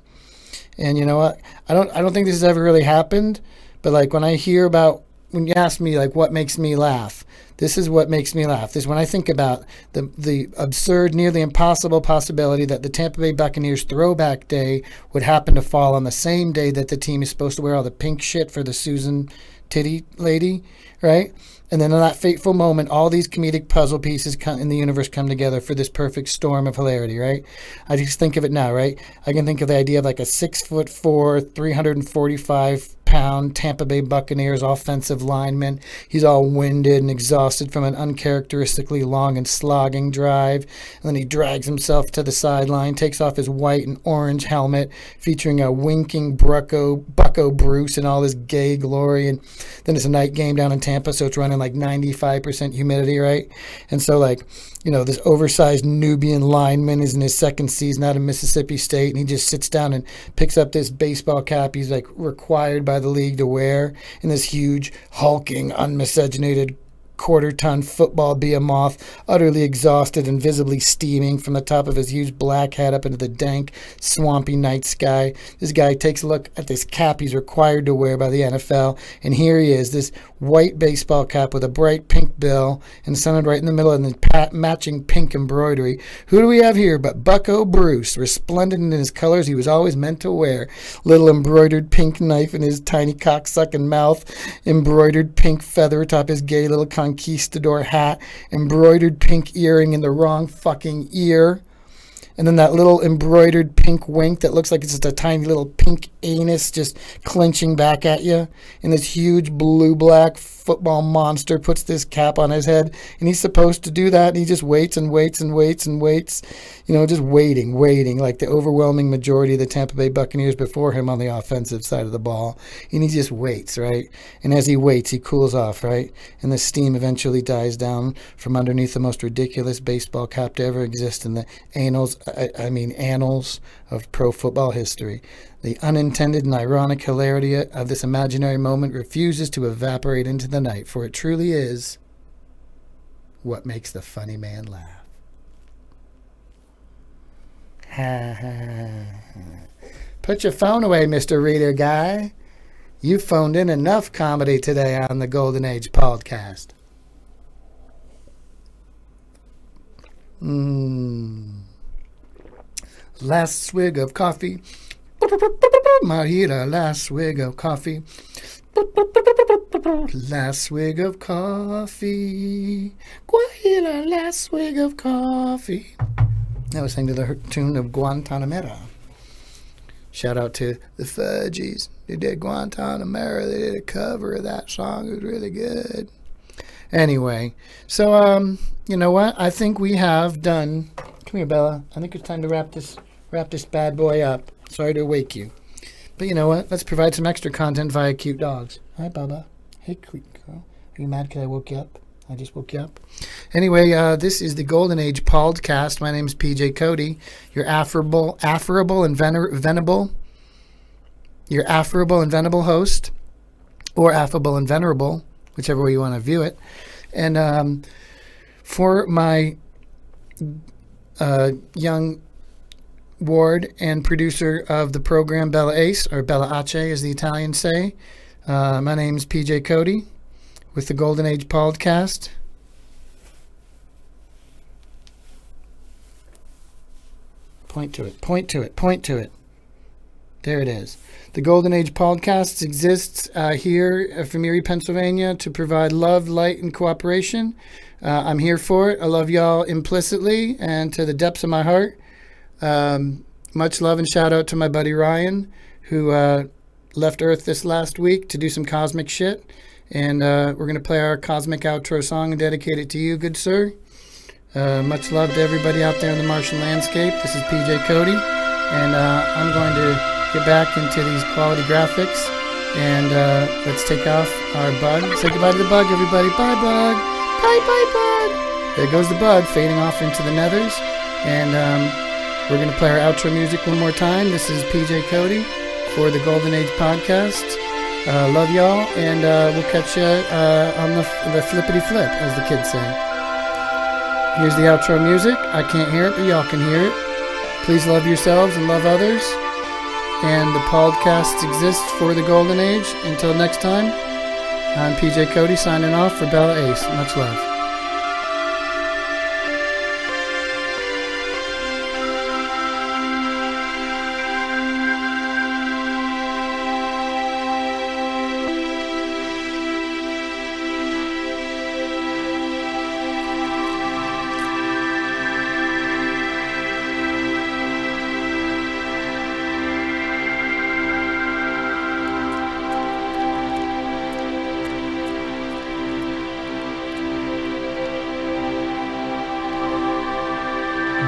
And you know what? I don't think this has ever really happened, but like when I hear about, when you ask me, like, what makes me laugh, this is what makes me laugh. This is when I think about the absurd, nearly impossible possibility that the Tampa Bay Buccaneers throwback day would happen to fall on the same day that the team is supposed to wear all the pink shit for the Susan Titty lady, right? And then in that fateful moment, all these comedic puzzle pieces in the universe come together for this perfect storm of hilarity, right? I just think of it now, right? I can think of the idea of like a 6'4", 345-pound Tampa Bay Buccaneers offensive lineman. He's all winded and exhausted from an uncharacteristically long and slogging drive. And then he drags himself to the sideline, takes off his white and orange helmet, featuring a winking Bucko Bruce in all his gay glory. And then it's a night game down in Tampa, so it's running like 95% humidity, right? And so, like, you know, this oversized Nubian lineman is in his second season out of Mississippi State, and he just sits down and picks up this baseball cap he's like required by the league to wear, and this huge, hulking, unmiscegenated quarter-ton football behemoth, utterly exhausted and visibly steaming from the top of his huge black head up into the dank, swampy night sky. This guy takes a look at this cap he's required to wear by the NFL, and here he is, this white baseball cap with a bright pink bill and centered right in the middle of the matching pink embroidery. Who do we have here but Bucko Bruce, resplendent in his colors he was always meant to wear. Little embroidered pink knife in his tiny cocksucking mouth, embroidered pink feather atop his gay little conquistador hat, embroidered pink earring in the wrong fucking ear, and then that little embroidered pink wink that looks like it's just a tiny little pink anus just clenching back at you, and this huge blue-black football monster puts this cap on his head, and he's supposed to do that, and he just waits and waits and waits and waits, you know, just waiting, like the overwhelming majority of the Tampa Bay Buccaneers before him on the offensive side of the ball, and he just waits, right? And as he waits, he cools off, right? And the steam eventually dies down from underneath the most ridiculous baseball cap to ever exist in the annals of pro football history. The unintended and ironic hilarity of this imaginary moment refuses to evaporate into the night, for it truly is what makes the funny man laugh. Ha ha. Put your phone away, Mr. Reader Guy. You phoned in enough comedy today on the Golden Age Pauldcast. Last swig of coffee. Marita, last swig of coffee. Last swig of coffee. Guajira, last swig of coffee. I was singing to the tune of Guantanamera. Shout out to the Fudgies. They did Guantanamera. They did a cover of that song. It was really good. Anyway, so you know what? I think we have done. Come here, Bella. I think it's time to wrap this bad boy up. Sorry to wake you. But you know what? Let's provide some extra content via cute dogs. Hi, Bubba. Hey, cute girl. Are you mad because I woke you up? I just woke you up. Anyway, this is the Golden Age Pauldcast. My name is PJ Cote. Your affable and venerable host, or affable and venerable, whichever way you want to view it. And for my young ward and producer of the program, Bella Ace, or Bella Ace as the Italians say, my name is PJ Cote with the Golden Age Pauldcast. Point to it. There it is. The Golden Age Pauldcast exists here from Erie, Pennsylvania, to provide love, light, and cooperation. I'm here for it. I love y'all implicitly and to the depths of my heart. Much love and shout out to my buddy Ryan, who left Earth this last week to do some cosmic shit. And we're going to play our cosmic outro song and dedicate it to you, good sir. Much love to everybody out there in the Martian landscape. This is PJ Cote, and I'm going to get back into these quality graphics, and let's take off our bug. Say goodbye to the bug, everybody. Bye, bug. Bye, bug. There goes the bug, fading off into the nethers. And we're going to play our outro music one more time. This is PJ Cote for the Golden Age Podcast. Love y'all, and we'll catch you on the flippity flip, as the kids say. Here's the outro music. I can't hear it, but y'all can hear it. Please love yourselves and love others. And the podcast exists for the Golden Age. Until next time, I'm PJ Cote signing off for Bella Ace. Much love.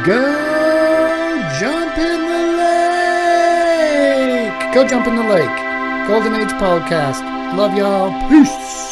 Go jump in the lake. Go jump in the lake. Golden Age Pauldcast. Love y'all. Peace.